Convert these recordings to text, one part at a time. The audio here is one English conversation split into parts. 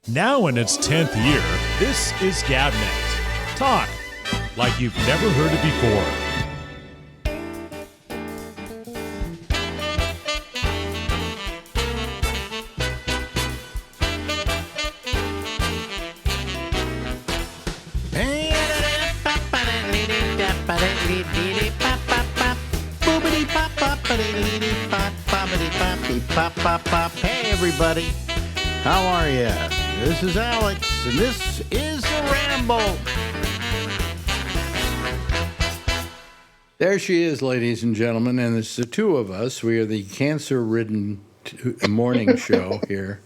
Now in its 10th year, this is GabNet. Talk like you've never heard it before. Hey everybody, how are you? This is Alex, and this is the Ramble. There she is, ladies and gentlemen, and it's the two of us. We are the cancer-ridden morning show here.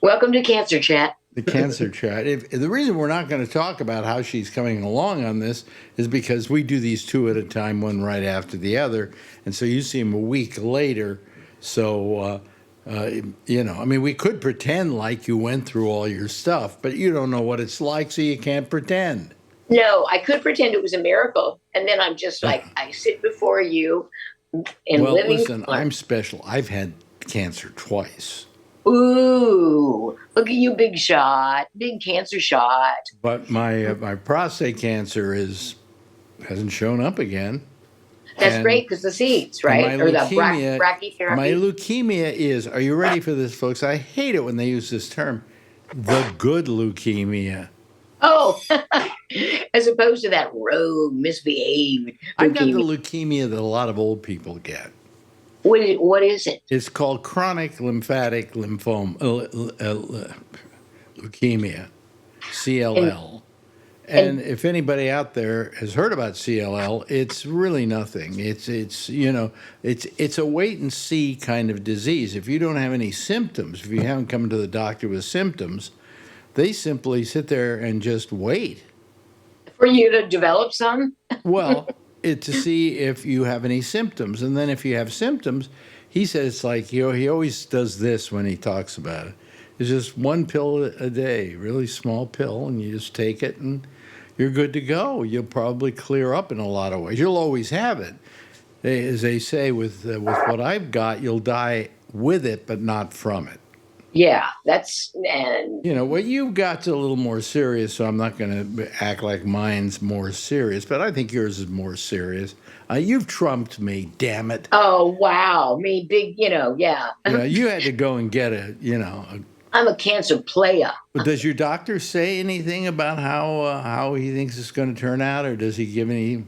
Welcome to Cancer Chat. The Cancer Chat. The reason we're not going to talk about how she's coming along on this is because we do these two at a time, one right after the other, and so you see them a week later. So, we could pretend like you went through all your stuff, but you don't know what it's like, so you can't pretend. No, I could pretend it was a miracle, and then I'm just like, I sit before you in living. Well, listen, I'm special. I've had cancer twice. Ooh, look at you, big shot, big cancer shot. But my prostate cancer hasn't shown up again. That's great because the seeds, right? Or the brachytherapy. My leukemia is, are you ready for this, folks? I hate it when they use this term, the good leukemia. Oh, as opposed to that rogue, misbehaved leukemia. I got the leukemia that a lot of old people get. What is it? It's called chronic lymphatic leukemia, CLL. And if anybody out there has heard about CLL, it's really nothing. It's a wait and see kind of disease. If you don't have any symptoms, if you haven't come to the doctor with symptoms, they simply sit there and just wait. For you to develop some? Well, to see if you have any symptoms. And then if you have symptoms, he says it's like, he always does this when he talks about it. It's just one pill a day, really small pill, and you just take it and you're good to go. You'll probably clear up in a lot of ways. You'll always have it. As they say, with what I've got, you'll die with it, but not from it. Yeah, what you've got's a little more serious, so I'm not going to act like mine's more serious, but I think yours is more serious. You've trumped me, damn it. Oh, wow. Me, big, yeah. Yeah, you had to go and get I'm a cancer player. But does your doctor say anything about how he thinks it's going to turn out, or does he give any?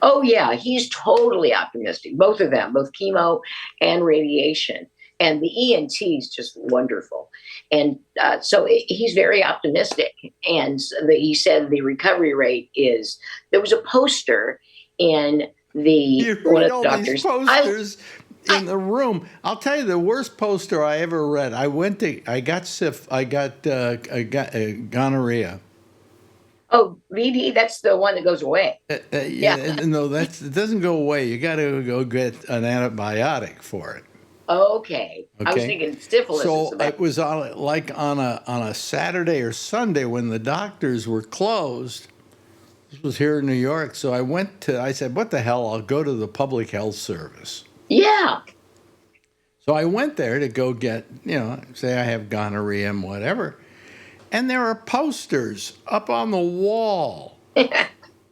Oh, yeah, he's totally optimistic. Both of them, both chemo and radiation. And the ENT is just wonderful. And so he's very optimistic. And he said the recovery rate is, there was a poster in one of the doctors. These posters in the room. I'll tell you the worst poster I ever read. I got gonorrhea. Oh, VD, that's the one that goes away. Yeah. No, it doesn't go away. You got to go get an antibiotic for it. Okay. I was thinking syphilis. So it was on a Saturday or Sunday when the doctors were closed. This was here in New York. So I said, what the hell? I'll go to the public health service. Yeah. So I went there to go get, say I have gonorrhea and whatever. And there are posters up on the wall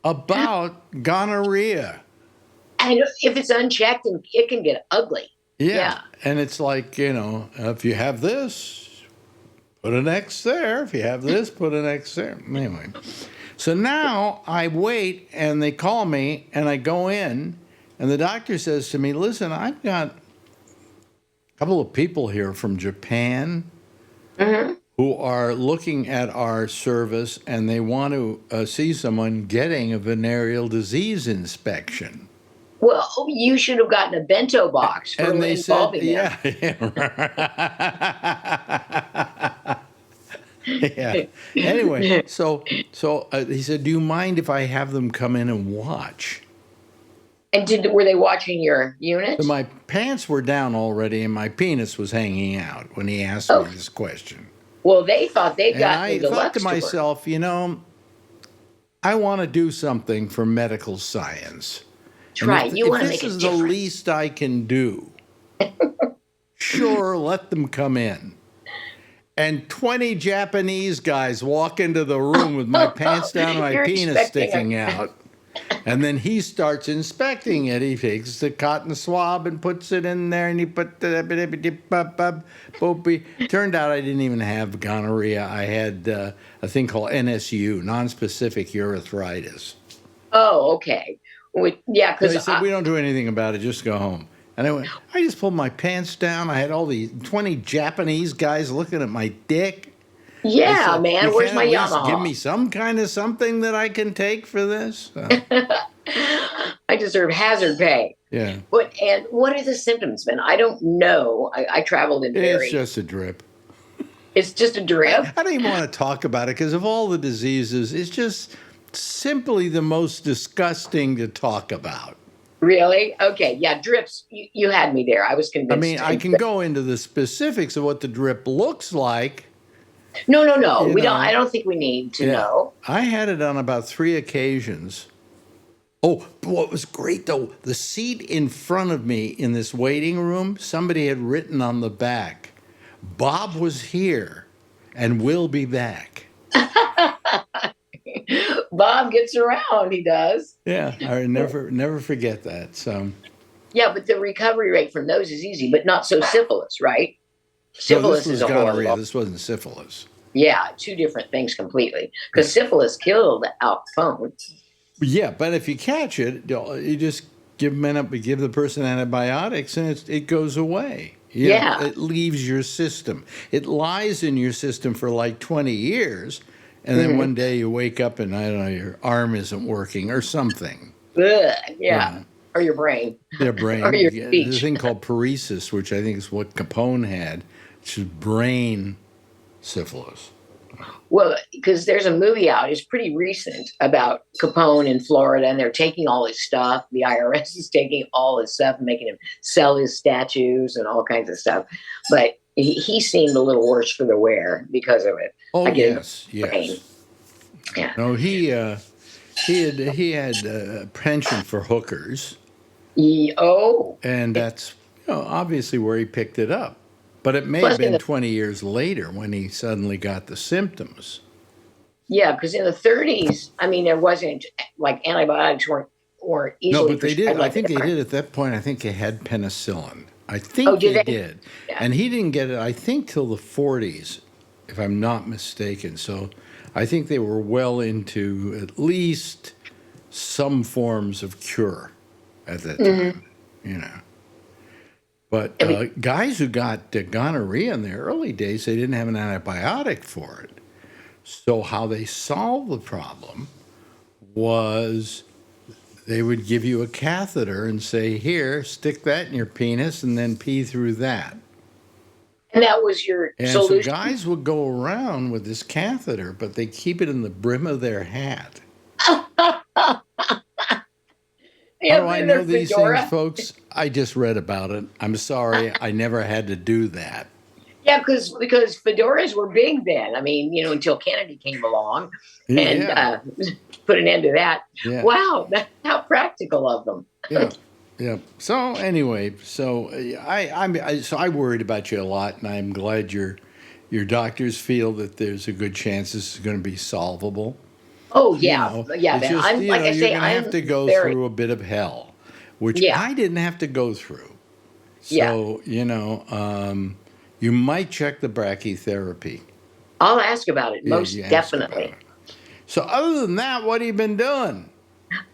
about gonorrhea. And if it's unchecked, it can get ugly. Yeah. And it's like, if you have this, put an X there. If you have this, put an X there. Anyway. So now I wait, and they call me, and I go in, and the doctor says to me, listen, I've got a couple of people here from Japan who are looking at our service, and they want to see someone getting a venereal disease inspection. Well, you should have gotten a bento box for and they involving said, them. Yeah. Anyway, so he said, do you mind if I have them come in and watch? And were they watching your unit? So my pants were down already, and my penis was hanging out when he asked me this question. Well, they thought they'd gotten the deluxe. I thought to myself, I want to do something for medical science. That's right. You want to make it different. This is the least I can do. Sure, let them come in. and 20 Japanese guys walk into the room with my pants down and my You're penis expecting sticking out. And then he starts inspecting it. He takes the cotton swab and puts it in there, and he put the Turned out I didn't even have gonorrhea. I had a thing called NSU, nonspecific urethritis. Oh, okay. Yeah, So they because said, we don't do anything about it, just go home. And I just pulled my pants down. I had all these 20 Japanese guys looking at my dick. yeah, Said, man, you where's can't my at least Yamaha? give me some kind of something that I can take for this? So, I deserve hazard pay. yeah. And what are the symptoms, man? I don't know. I traveled in It's just a drip. It's just a drip. I don't even want to talk about it because of all the diseases, it's just simply the most disgusting to talk about. Really? Okay. Yeah, drips. You had me there. I was convinced. I mean, I can go into the specifics of what the drip looks like. No. You We don't. know. I don't think we need to know. I had it on about 3 occasions. Oh, what was great though, the seat in front of me in this waiting room, somebody had written on the back, Bob was here and will be back. Bob gets around. He does. Yeah, I never forget that. So Yeah, but the recovery rate from those is easy, but not so syphilis, right? so Syphilis this was is a gonorrhea. horrible. This wasn't syphilis. Yeah, two different things completely. Because syphilis killed Al Capone. Yeah, but if you catch it, you just give the person antibiotics and it goes away. Yeah. It leaves your system. It lies in your system for like 20 years, and then one day you wake up and, I don't know, your arm isn't working or something. Ugh, yeah. Or your brain. Their brain. Or your There's speech. a thing called paresis, which I think is what Capone had, which is brain syphilis. Well, because there's a movie out, it's pretty recent, about Capone in Florida, and they're taking all his stuff. The IRS is taking all his stuff and making him sell his statues and all kinds of stuff. But he seemed a little worse for the wear because of it. Oh, I get yes. Yeah. No, he had a penchant for hookers. Oh, And that's obviously where he picked it up. But it may Plus have been in the- 20 years later when he suddenly got the symptoms. yeah, because in the 30s, I mean, there wasn't like antibiotics weren't easily. No, but they did. prescribed I like think they they are. did at that point. I think they had penicillin. I think Oh, did they they? did. Yeah. And he didn't get it, I think, till the 40s, if I'm not mistaken. So I think they were well into at least some forms of cure at that time, But guys who got gonorrhea in the early days, they didn't have an antibiotic for it. So how they solved the problem was they would give you a catheter and say, here, stick that in your penis and then pee through that. And that was your And solution. so guys would go around with this catheter, but they keep it in the brim of their hat. Yeah, How do I in their know these fedora. things, folks? I just read about it. I'm sorry, I never had to do that. Yeah, because fedoras were big then. I mean, until Kennedy came along and Yeah. put an end to that. Yeah. Wow, that's how practical of them. Yeah. So anyway, so I worried about you a lot, and I'm glad your doctors feel that there's a good chance this is going to be solvable. Oh yeah, yeah. It's Man. just, I'm like I you're say, going to have to go through a bit of hell, which Yeah. I didn't have to go through. Yeah. So you might check the brachytherapy. I'll ask about it. Most You ask about definitely. it. So other than that, what have you been doing?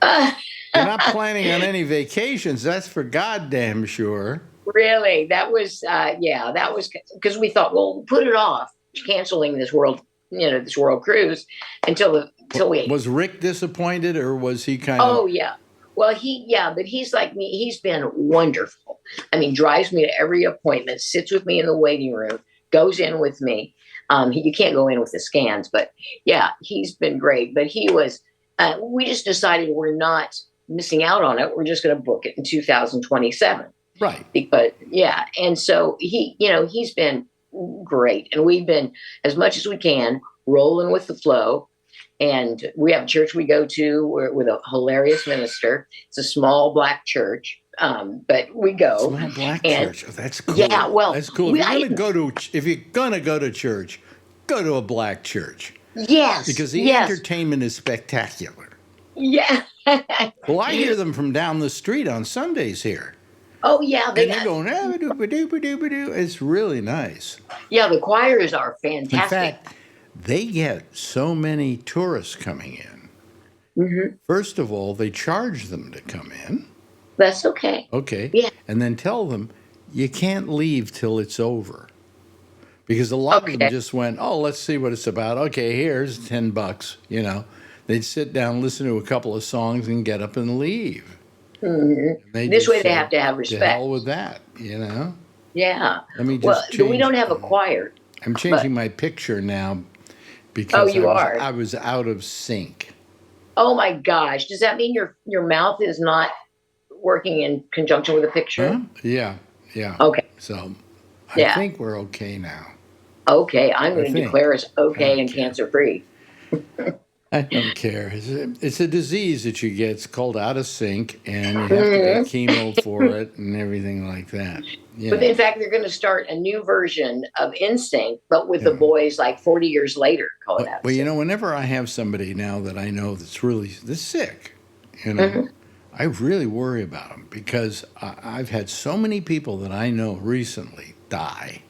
Uh, You're not planning on any vacations. That's for goddamn sure. really, that was that was because we thought, well, put it off, canceling this world cruise until we. Was Rick disappointed, or was he kind of? Oh yeah. Well, but he's like me. He's been wonderful. I mean, drives me to every appointment, sits with me in the waiting room, goes in with me. You can't go in with the scans, but yeah, he's been great. But he was. We just decided we're not missing out on it. We're just going to book it in 2027. Right. Because and so he's been great, and we've been as much as we can rolling with the flow. And we have a church we go to with a hilarious minister. It's a small black church, But we go. Small black And church. Oh, that's cool. yeah, well, That's cool. If you're gonna go to church, go to a black church yes, because the yes, entertainment is spectacular. yeah. Well, I hear them from down the street on Sundays here, Oh yeah, and they're going, "Ah, ba-doo-ba-doo-ba-doo." It's really nice. yeah, the choirs are In fantastic. fact, they get so many tourists coming in. Hmm. First of all, they charge them to come in. That's okay. Okay. Yeah. And then tell them you can't leave till it's over. Because a lot of them Okay. just went, oh, let's see what it's about. Okay, here's $10, you know. They'd sit down, listen to a couple of songs, and get up and leave. Hmm. And This just way they said, have to have to respect. hell with that, you know. Yeah. Let me just Well, change. we don't have a choir. I'm changing my picture now Oh, because you are. I was out of sync. Oh my gosh. Does that mean your mouth is not working in conjunction with the picture? Huh? Yeah, yeah. Okay. So I Yeah. think we're okay now. Okay. I'm going to think. declare us okay and Okay. cancer free. I don't care. It's a disease that you get. It's called out of sync, and you have to get chemo for it and everything like that. Yeah. But in fact, they're going to start a new version of NSYNC, but with the Yeah. boys like 40 years later. Call it out. Well, you know, whenever I have somebody now that I know that's sick, you know, I really worry about them because I've had so many people that I know recently die.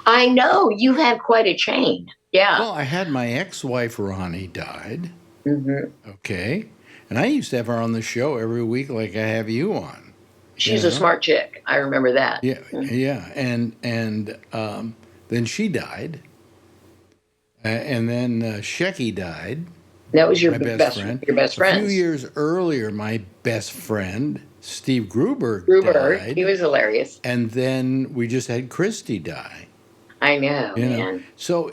I know you've had quite a chain. Yeah. Well, I had my ex-wife Ronnie died. Hmm. Okay, and I used to have her on the show every week, like I have you on. She's You a know? smart chick. I remember that. Yeah, yeah, and then she died, and then Shecky died. That was your My best best friend. your best A few friend. years earlier, my best friend Steve Gruber Gruber. died, He was hilarious. and then we just had Christy die. I know, You know, man. so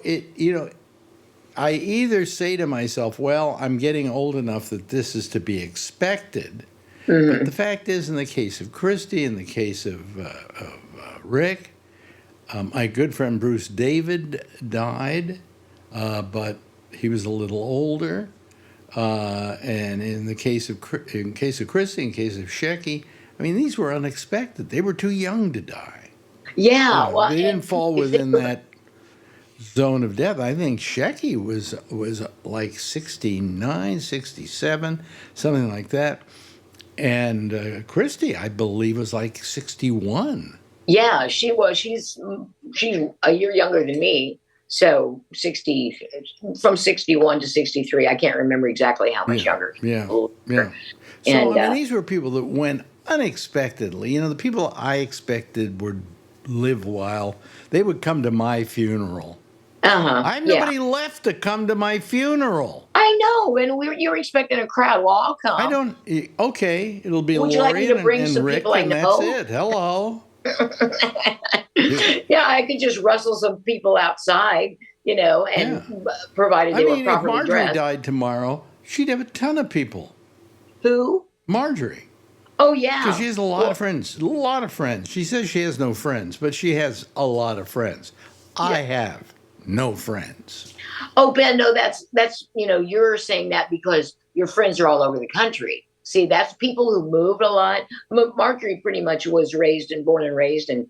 I either say to myself, well, I'm getting old enough that this is to be expected. But the fact is, in the case of Christy, in the case of Rick, my good friend Bruce David died, but he was a little older. And in the case of Christy, in case of Shecky, I mean, these were unexpected. They were too young to die. Yeah. You know, Well, they didn't fall if they within were- that zone of death. I think Shecky was like 69, 67, something like that. And Christy, I believe, was like 61. Yeah, she was. She's a year younger than me. So 60, from 61 to 63. I can't remember exactly how much younger. Yeah, Older. yeah. So, And, I mean, these were people that went unexpectedly. You know, the people I expected would live while they would come to my funeral. I have Yeah. nobody left to come to my funeral. I know. And you were expecting a crowd. Well, I'll come. I don't. Okay, it'll be Would you like me Lori to bring and some Rick, people I and that's know? it. Hello. Yeah, I could just rustle some people outside, and provided I they mean, were if properly Marjorie dressed. died tomorrow, she'd have a ton of people. Who? Marjorie, Oh, yeah. because she has a lot of friends. A lot of friends. She says she has no friends, but she has a lot of friends. I have no friends. Oh, Ben, no, that's you're saying that because your friends are all over the country. See, that's people who moved a lot. Marjorie pretty much was born and raised and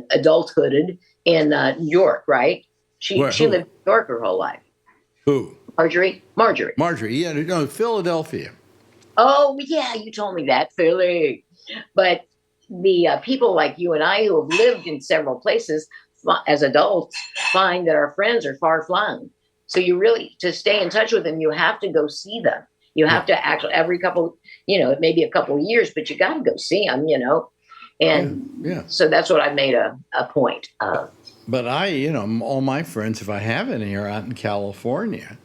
adulthooded in New York, right? She Who? lived in New York her whole life. Who? Marjorie. Marjorie. Yeah, no, Philadelphia. Oh, yeah, you told me that, Philly. But the people like you and I who have lived in several places as adults find that our friends are far flung. So you really, to stay in touch with them, you have to go see them. You have to actually, every couple, maybe a couple of years, but you got to go see them, And so that's what I made a point of. But all my friends, if I have any, are out in California.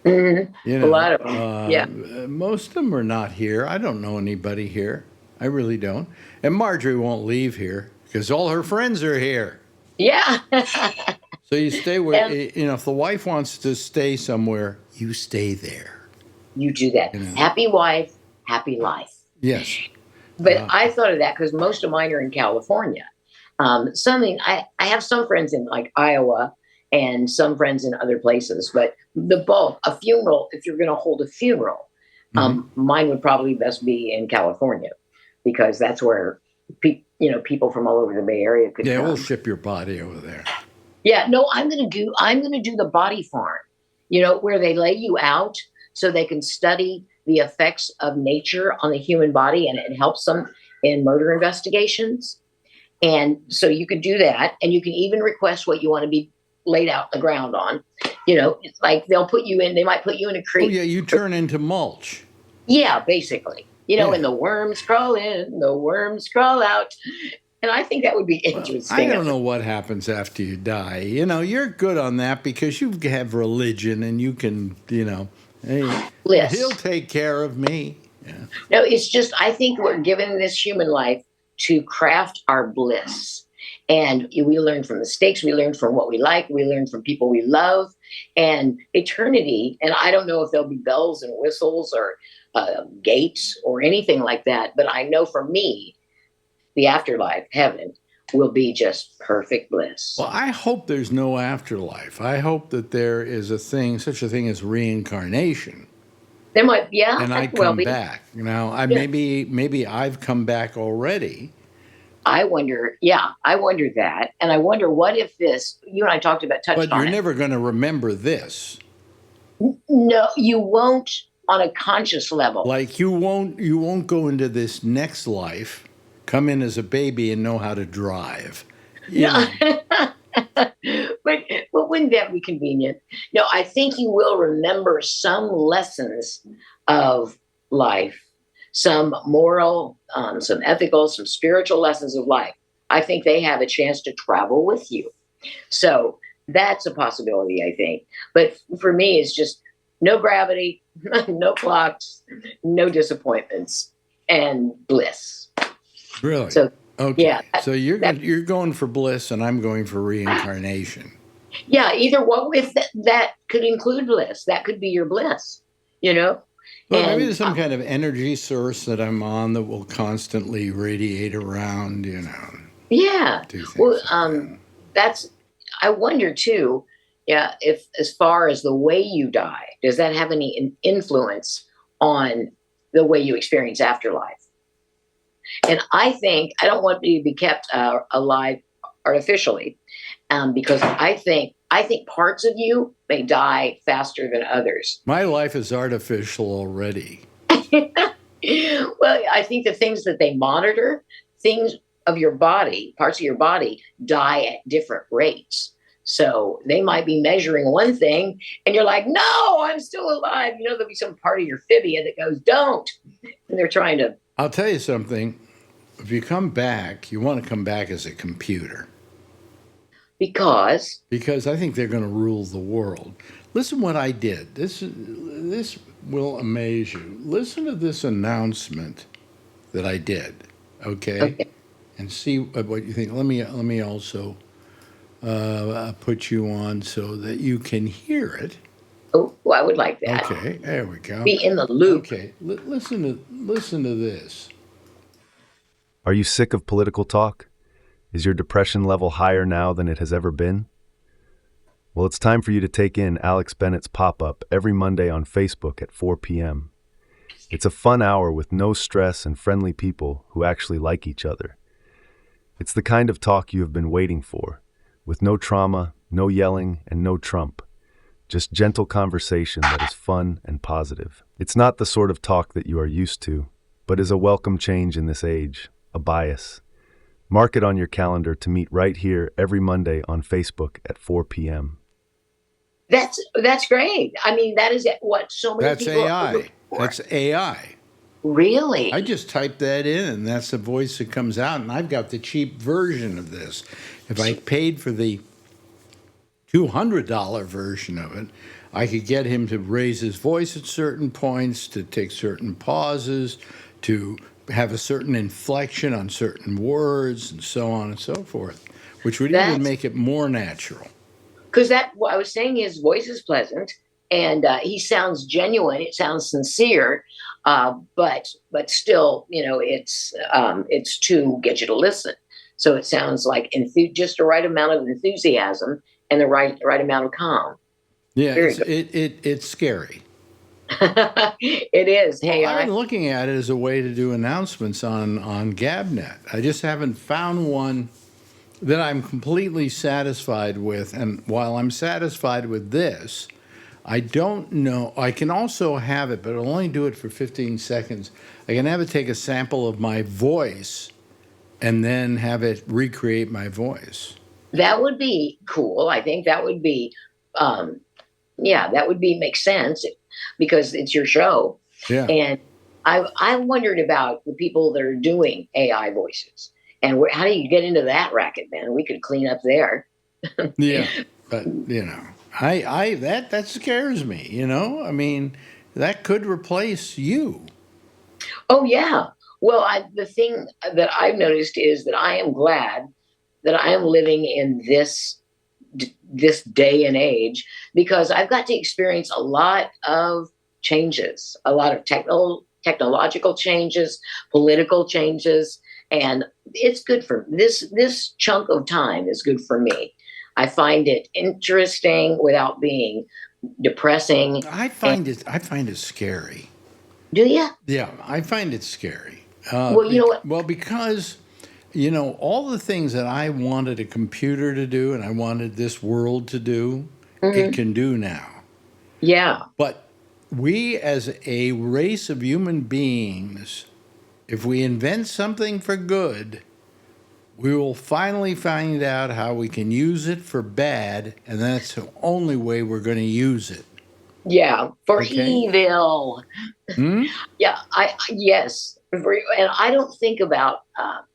Mm-hmm. A lot of them, Most of them are not here. I don't know anybody here. I really don't. And Marjorie won't leave here because all her friends are here. Yeah. So you stay where, if the wife wants to stay somewhere, you stay there. You do that. Happy wife, happy life. Yes. But I thought of that because most of mine are in California. I have some friends in like Iowa and some friends in other places, but the bulk, a funeral, if you're going to hold a funeral, mine would probably best be in California. because that's where people from all over the Bay Area could Yeah, come. we'll ship your body over there. Yeah, no, I'm gonna do the body farm, where they lay you out so they can study the effects of nature on the human body, and it helps them in murder investigations. And so you could do that, and you can even request what you want to be laid out on the ground on. Like they might put you in a Oh, creek. yeah, you turn into mulch. Yeah, basically. Yeah. And the worms crawl in, the worms crawl out. And I think that would be interesting. I don't know what happens after you die. You're good on that because you have religion and you can, hey, Bliss. he'll take care of me. Yeah. No, it's just, I think we're given this human life to craft our bliss. And we learn from mistakes. We learn from what we like. We learn from people we love. And eternity, and I don't know if there'll be bells and whistles or gates or anything like that. But I know for me, the afterlife, heaven, will be just perfect bliss. Well, I hope there's no afterlife. I hope that there is such a thing as reincarnation. There might, yeah, And I well come be. back. Yeah. Maybe I've come back already. I wonder that. And I wonder what if you and I touched But on you're it. never going to remember this. No, you won't on a conscious level. Like you won't go into this next life, come in as a baby and know how to drive. No. but wouldn't that be convenient? No, I think you will remember some lessons of life, some moral, some ethical, some spiritual lessons of life. I think they have a chance to travel with you. So that's a possibility, I think. But for me, it's just no gravity, no clocks, no disappointments, and bliss. Really? So okay. yeah, So you're going for bliss, and I'm going for reincarnation. Yeah, either one. If that could include bliss, that could be your bliss. Well, maybe And there's some kind of energy source that I'm on that will constantly radiate around. yeah. Do things Well, like that. that's. I wonder too. Yeah, if as far as the way you die, does that have any influence on the way you experience afterlife? And I think I don't want you to be kept alive artificially, because I think parts of you may die faster than others. My life is artificial already. Well, I think the things that they monitor, things of your body, parts of your body die at different rates. So they might be measuring one thing and you're like, no, I'm still alive. There'll be some part of your fibia that goes, don't. And they're trying to. I'll tell you something. If you come back, you want to come back as a computer. Because I think they're going to rule the world. Listen what I did. This will amaze you. Listen to this announcement that I did, okay? And see what you think. Let me also put you on so that you can hear it. Oh, I would like that. Okay, there we go. Be in the loop. Okay, listen to this. Are you sick of political talk? Is your depression level higher now than it has ever been? Well, it's time for you to take in Alex Bennett's pop-up every Monday on Facebook at 4 p.m. It's a fun hour with no stress and friendly people who actually like each other. It's the kind of talk you have been waiting for, with no trauma, no yelling, and no Trump. Just gentle conversation that is fun and positive. It's not the sort of talk that you are used to, but is a welcome change in this age, a bias. Mark it on your calendar to meet right here every Monday on Facebook at 4 p.m. That's great. I mean, that is what so many That's people AI. are looking for. That's AI. Really? I just type that in, and that's the voice that comes out. And I've got the cheap version of this. If I paid for the $200 version of it, I could get him to raise his voice at certain points, to take certain pauses, to have a certain inflection on certain words, and so on and so forth, which would even make it more natural. Because what I was saying, his voice is pleasant, and he sounds genuine. It sounds sincere, but still, it's to get you to listen. So it sounds like just the right amount of enthusiasm and the right amount of calm. Yeah, it's scary. It is Well, I've AI. been looking at it as a way to do announcements on GabNet. I just haven't found one that I'm completely satisfied with. And while I'm satisfied with this, I don't know. I can also have it, but I'll only do it for 15 seconds. I can have it take a sample of my voice and then have it recreate my voice. That would be cool. I think that would be, um, yeah, that would be make sense because it's your show. Yeah. And I wondered about the people that are doing AI voices and how do you get into that racket, man? We could clean up there. Yeah. But, that scares me, I mean, that could replace you. Oh yeah. Well, the thing that I've noticed is that I am glad that I am living in this day and age because I've got to experience a lot of changes, a lot of technological changes, political changes, and it's good for this chunk of time is good for me. I find it interesting without being depressing. I find it scary. Do you? Yeah, I find it scary. Well, you know what? Well, because all the things that I wanted a computer to do and I wanted this world to do, it Mhm. can do now. Yeah. But we, as a race of human beings, if we invent something for good, we will finally find out how we can use it for bad, and that's the only way we're going to use it. Yeah, for Okay? evil. Hmm? Yeah, yes, and I don't think about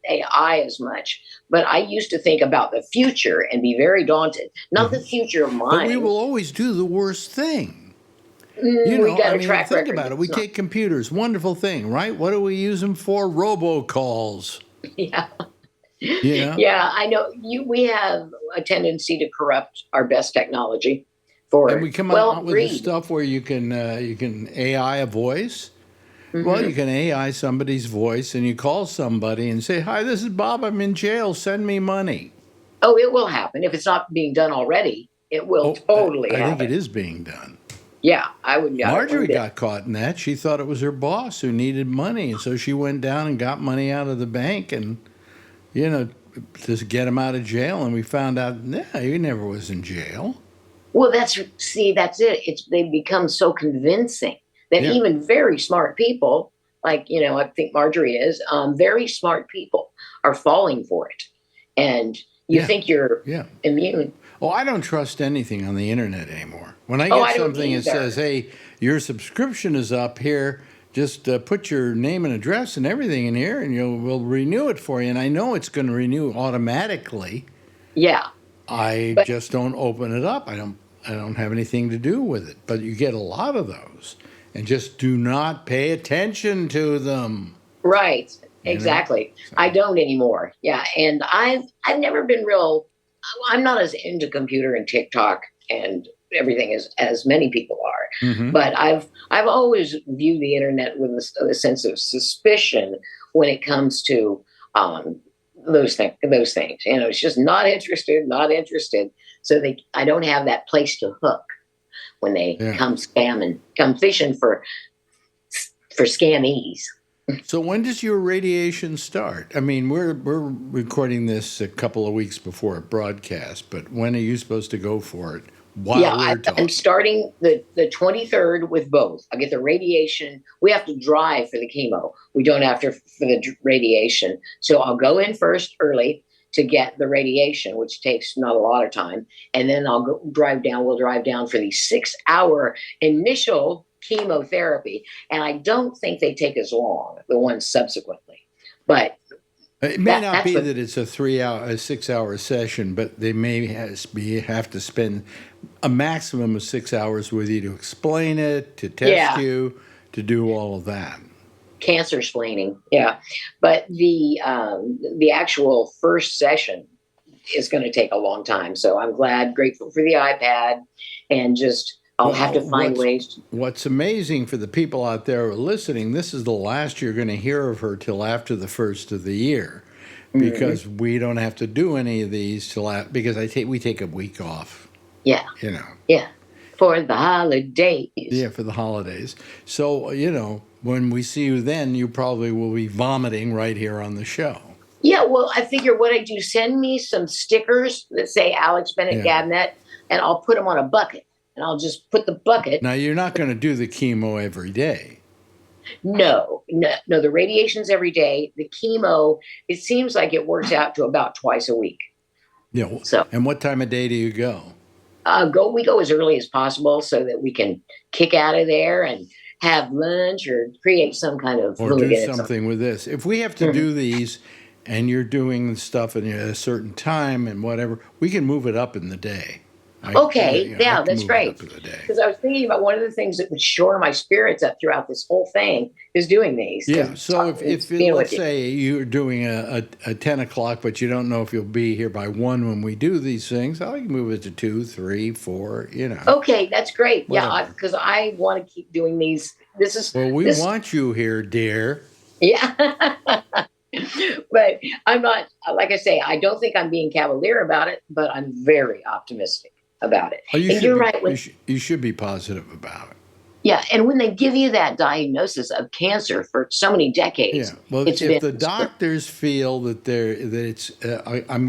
AI as much, but I used to think about the future and be very daunted. Not the future of But we mine. will always do the worst thing. We got I a mean, track think record about it. We that's not. take computers, wonderful thing, right? What do we use them for? Robocalls. Yeah, You know? yeah. I know you. We have a tendency to corrupt our best technology And for we come out with this greed. stuff where you can AI a voice. Well, you Hmm. can AI somebody's voice, and you call somebody and say, "Hi, this is Bob. I'm in jail. Send me money." Oh, it will happen if it's not being done already. It will Oh, totally I think it happen. is being done. Yeah, I wouldn't doubt it one Marjorie bit. got caught in that. She thought it was her boss who needed money, and so she went down and got money out of the bank, and you know, to get him out of jail. And we found out, yeah, he never was in jail. Well, that's it. They become so convincing that Yeah, even very smart people, like I think Marjorie is, very smart people are falling for it, and you yeah, think you're yeah. immune. Oh, I don't trust anything on the internet anymore. When I Oh, get I don't something that says, either. "Hey, your subscription is up here. Just put your name and address and everything in here, and we'll renew it for you." And I know it's going to renew automatically. Yeah, I but just don't open it up. I don't have anything to do with it. But you get a lot of those, and just do not pay attention to them. right, You know. exactly. So, I don't anymore. Yeah, and I've never been real. I'm not as into computer and TikTok and everything as many people are. hmm. But I've always viewed the internet with a sense of suspicion when it comes to um, those things. It's just not interested, not interested. So I don't have that place to hook when they Yeah. come scamming, come fishing for scammies. So when does your radiation start? I mean, we're recording this a couple of weeks before it broadcasts, but when are you supposed to go for it Yeah, while we're I'm talking? starting the 23rd with both. I get the radiation. We have to drive for the chemo. We don't have to for the radiation. So I'll go in first early to get the radiation, which takes not a lot of time, and then I'll drive down. We'll drive down for the 6 hour initial chemotherapy, and I don't think they take as long the ones subsequently. But It may not that's be what. that it's a 6 hour session, but they may have to spend a maximum of 6 hours with you to explain it, to test Yeah, you, to do all of that. cancer splaining. Yeah, but the actual first session is going to take a long time. So I'm grateful for the iPad, and just I'll have Well, to find ways. what's amazing for the people out there who are listening, this is the last you're going to hear of her till after the first of the year, Mhm. because we don't have to do any of these till because we take a week off, Yeah, you know. yeah. for the holidays. Yeah, for the holidays. So, when we see you then, you probably will be vomiting right here on the show. Yeah, well, I figure what I do, send me some stickers that say Alex Bennett Yeah. Gabnet, and I'll put them on a bucket. And I'll just put the bucket. Now, you're not going to do the chemo every day. No, the radiation's every day. The chemo, it seems like it works out to about twice a week. Yeah. So, and what time of day do you go? we go as early as possible so that we can kick out of there and have lunch or create some kind of Or do something with this. If we have to do these and you're doing stuff at a certain time and whatever, we can move it up in the day. That's great. Because I was thinking about one of the things that would shore my spirits up throughout this whole thing is doing these. Yeah. So if let's say you're doing a 10 o'clock, but you don't know if you'll be here by 1 when we do these things, I can move it to 2, 3, 4. Okay, that's great. Whatever. Yeah, because I want to keep doing these. We want you here, dear. Yeah. But I'm not, like I say, I don't think I'm being cavalier about it, but I'm very optimistic about it. You're right. You should be positive about it. Yeah, and when they give you that diagnosis of cancer for so many decades, well, if the doctors feel that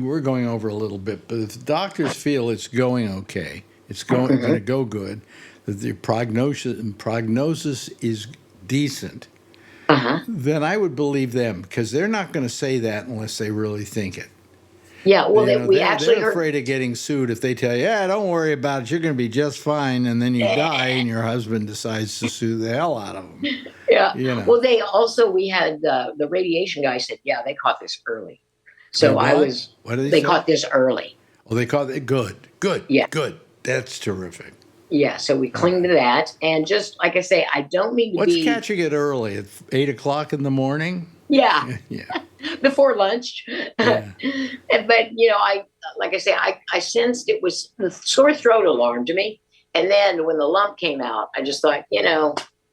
we're going over a little bit, but if the doctors feel it's going okay, it's going to go good, that the prognosis is decent, then I would believe them because they're not going to say that unless they really think it. Yeah, well, they're afraid of getting sued if they tell you, don't worry about it, you're going to be just fine, and then you die and your husband decides to sue the hell out of them. Yeah. Well, we had the radiation guy said, they caught this early. So what did they say? Caught this early. Oh, they caught it. Good. Yeah. Good. That's terrific. Yeah, so we cling to that. And just like I say, I don't mean to What's catching it early? At 8 o'clock in the morning? Yeah. Yeah. Before lunch. Yeah. But, I sensed it was the sore throat alarmed me. And then when the lump came out, I just thought,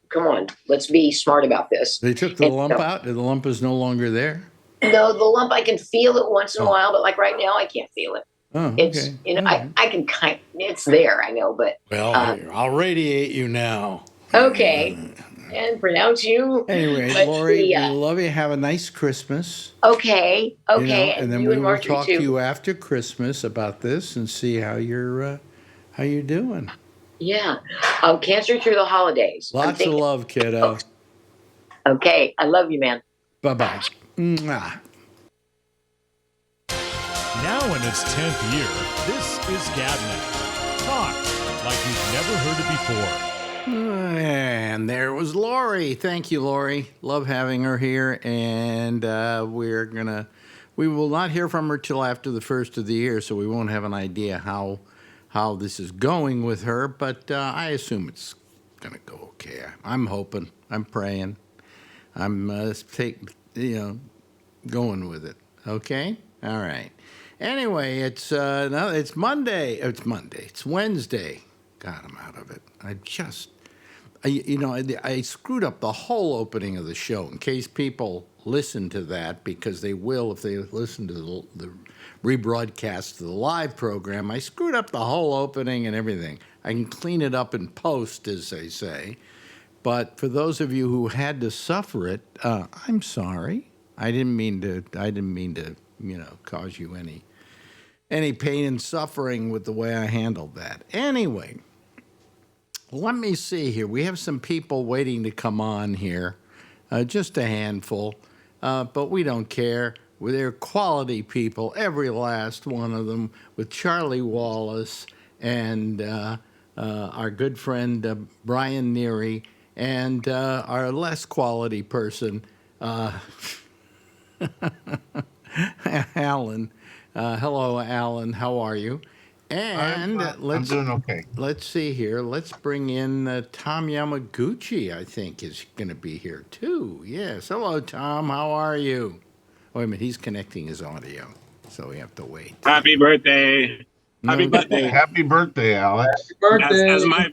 come on, let's be smart about this. They took the lump out? The lump is no longer there? No, the lump, I can feel it once in a while, but like right now, I can't feel it. Oh, okay. It's, I can it's there, I know, but. Well, I'll radiate you now. Okay. And pronounce you. Anyway, Lori, we love you. Have a nice Christmas. Okay. And then we will talk to you after Christmas about this and see how you're doing. Yeah. Cancer through the holidays. Lots of love, kiddo. Okay. I love you, man. Bye-bye. Mwah. Now in its 10th year, this is Gabnet. Talk like you've never heard it before. And there was Lori. Thank you, Lori. Love having her here. And we will not hear from her till after the first of the year, so we won't have an idea how this is going with her. But I assume it's going to go okay. I'm hoping. I'm praying. I'm going with it. Okay? All right. Anyway, it's Monday. It's Monday. It's Wednesday. God, I'm out of it. I screwed up the whole opening of the show in case people listen to that, because they will if they listen to the rebroadcast of the live program. I screwed up the whole opening and everything. I can clean it up in post, as they say. But for those of you who had to suffer it, I'm sorry. I didn't mean to, cause you any pain and suffering with the way I handled that. Anyway. Let me see here. We have some people waiting to come on here, just a handful, but we don't care. They're quality people, every last one of them, with Charlie Wallace and our good friend Brian Neary, and our less quality person, Alan. Hello, Alan. How are you? And I'm doing okay. Let's see here. Let's bring in Tom Yamaguchi, I think, is going to be here, too. Yes. Hello, Tom. How are you? Wait a minute. He's connecting his audio, so we have to wait. Happy birthday. Happy birthday. Happy birthday, Alex. Happy birthday. As my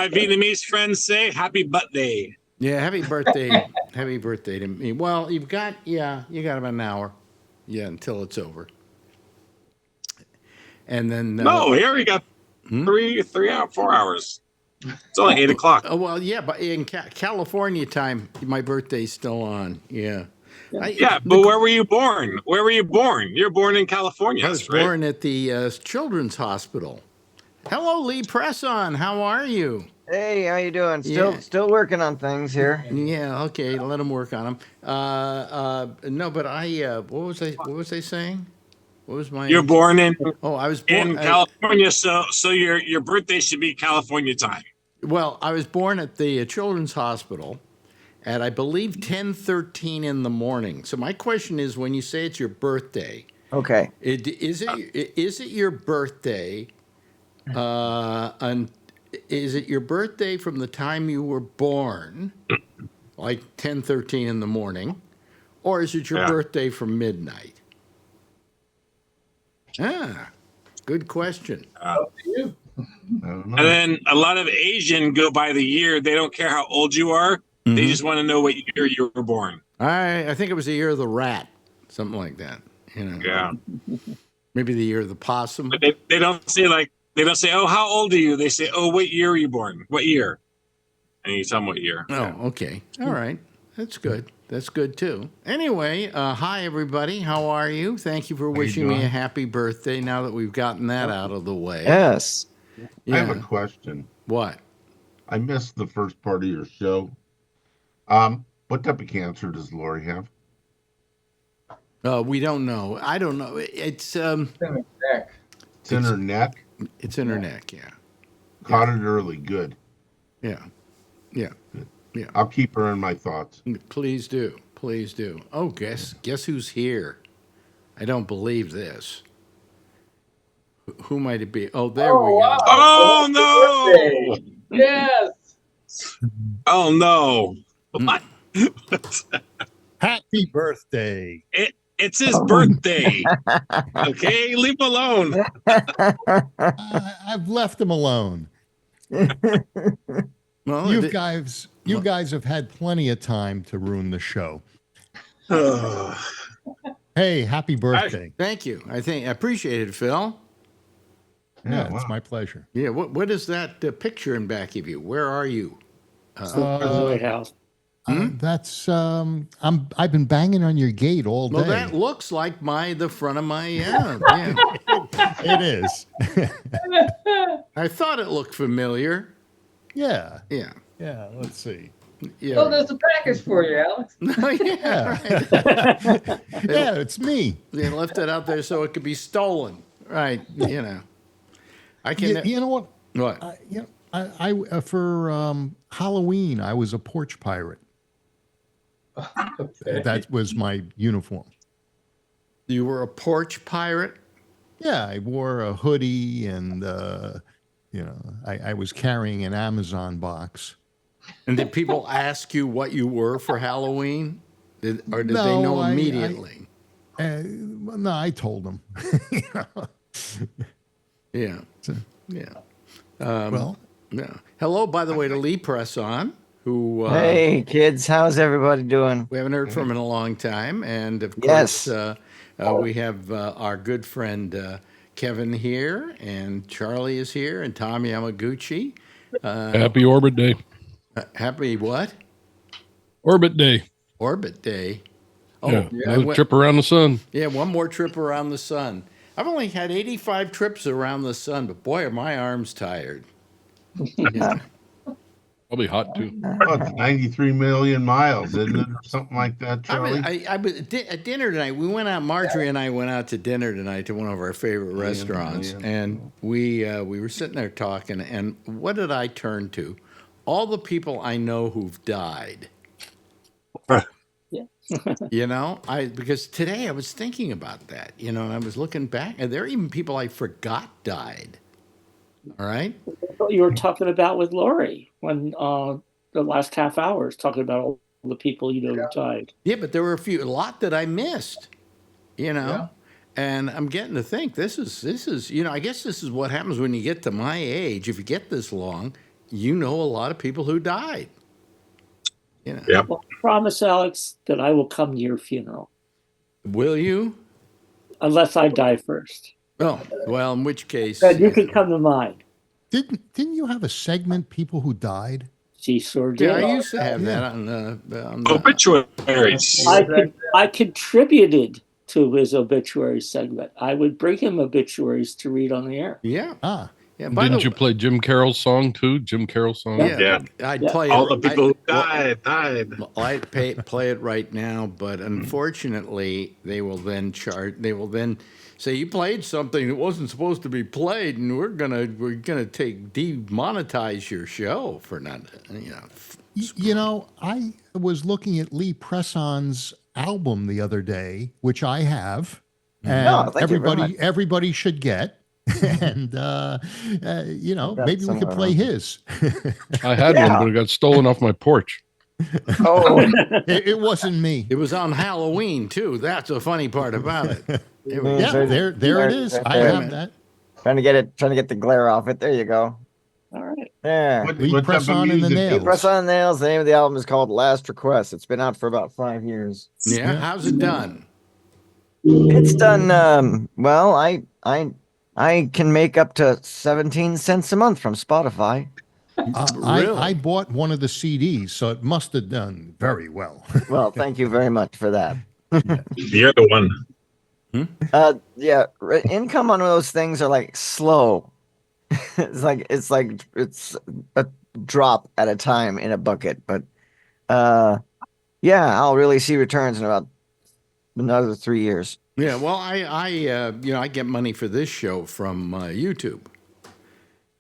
Vietnamese friends say, happy birthday. Yeah, happy birthday. Happy birthday to me. Well, you got about an hour. Yeah, until it's over. And then here we got 3 hours, 4 hours. It's only 8 o'clock. Oh, well, yeah, but in California time, my birthday's still on. Yeah. Yeah, but where were you born? Where were you born? You're born in California, I was right? born at the Children's Hospital. Hello, Lee Presson. How are you? Hey, how you doing? Yeah. Still working on things here. Yeah, okay, let him work on them. No, but what was I saying? What was my? You're born in I was born in California, so your birthday should be California time. Well, I was born at the Children's Hospital at, I believe, 10:13 in the morning. So my question is, when you say it's your birthday, Okay. is it your birthday? Is it your birthday from the time you were born, like 10:13 in the morning, or is it your birthday from midnight? Good question. I don't know. And then a lot of Asian go by the year. They don't care how old you are. They just want to know what year you were born. I think it was the year of the rat, something like that. Yeah. Maybe the year of the possum. But they don't say oh, how old are you? They say, oh, what year were you born? What year? And you tell them what year. Oh, okay. All right. That's good. That's good too. Anyway, hi everybody. How are you? Thank you for wishing me a happy birthday. Now that we've gotten that out of the way. Yes. I have a question. What? I missed the first part of your show. What type of cancer does Lori have? We don't know. I don't know. It's It's in her neck. It's in her neck. Yeah. Caught it early. Good. Yeah. Yeah. Yeah. I'll keep her in my thoughts. Please do. Please do. Oh, guess who's here? I don't believe this. Who might it be? Oh, there we go. Oh, no. Yes. Oh, no. What? Happy birthday. It's his birthday. Okay, leave him alone. I've left him alone. Well, You guys have had plenty of time to ruin the show. Hey, happy birthday. thank you. I appreciate it, Phil. Yeah, wow. it's my pleasure. Yeah. What is that picture in back of you? Where are you? The White House. That's I've been banging on your gate all day. Well, that looks like the front of my yeah. It is. I thought it looked familiar. Yeah. Yeah. Yeah. Let's see. Yeah. Oh, there's a package for you, Alex. yeah. Yeah, it's me. They left it out there so it could be stolen. Right. I can. You know what? What? I for Halloween I was a porch pirate. Okay. That was my uniform. You were a porch pirate? Yeah, I wore a hoodie and I was carrying an Amazon box. And did people ask you what you were for Halloween? Did they No, know immediately? No, I told them. Yeah. Yeah. Well, Yeah. Hello, by the way, to Lee Presson, who Hey, kids. How's everybody doing? we haven't heard from in a long time. And of course, Yes. we have our good friend Kevin here, and Charlie is here, and Tom Yamaguchi. Happy Orbit Day. Happy what? Orbit Day. Orbit Day. Oh, Yeah, another trip around the sun. Yeah, one more trip around the sun. I've only had 85 trips around the sun, but boy, are my arms tired. Yeah. Probably hot too. Oh, it's 93 million miles, isn't it? Or something like that, Charlie? I was at dinner tonight. We went out. Marjorie and I went out to dinner tonight to one of our favorite restaurants, and we were sitting there talking. And what did I turn to? All the people I know who've died. Because today I was thinking about that, and I was looking back, and there are even people I forgot died. All right. What you were talking about with Lori when the last half hour is talking about all the people who died. Yeah, but there were a lot that I missed, and I'm getting to think this is, I guess this is what happens when you get to my age. If you get this long, a lot of people who died. Yep. Well, promise, Alex, that I will come to your funeral. Will you? Unless I die first. Oh, well, in which case. But you can come to mine. Didn't you have a segment, People Who Died? She sure did. Yeah, I used to have that on the Obituaries. I contributed to his obituary segment. I would bring him obituaries to read on the air. yeah. Ah, Yeah, Didn't you play Jim Carroll's song too? Jim Carroll's song. Yeah, Yeah. I'd Yeah. play All it. the people who well, died. I'd play it right now, but unfortunately, they will then say you played something that wasn't supposed to be played, and we're gonna demonetize your show for not, you know. you know, I was looking at Lee Presson's album the other day, which I have, and Oh, thank you very much. everybody should get. And you know, Got maybe we could somewhere play around. his. I had one, but it got stolen off my porch. Oh, It wasn't me. It was on Halloween too. That's the funny part about it. It was- Yeah, there it is. I have that. trying to get the glare off it. There you go. All right. There. Lee What type of Presson and the music? Nails. Press on Nails. The name of the album is called Last Request. It's been out for about 5 years. yeah. How's it done? It's done well. I can make up to 17 cents a month from Spotify. Really? I bought one of the CDs, so it must have done very well. Well, thank you very much for that. You're the one. Yeah, income on those things are like slow. it's like it's a drop at a time in a bucket, but yeah, I'll really see returns in about another 3 years. Yeah. Well, I get money for this show from YouTube.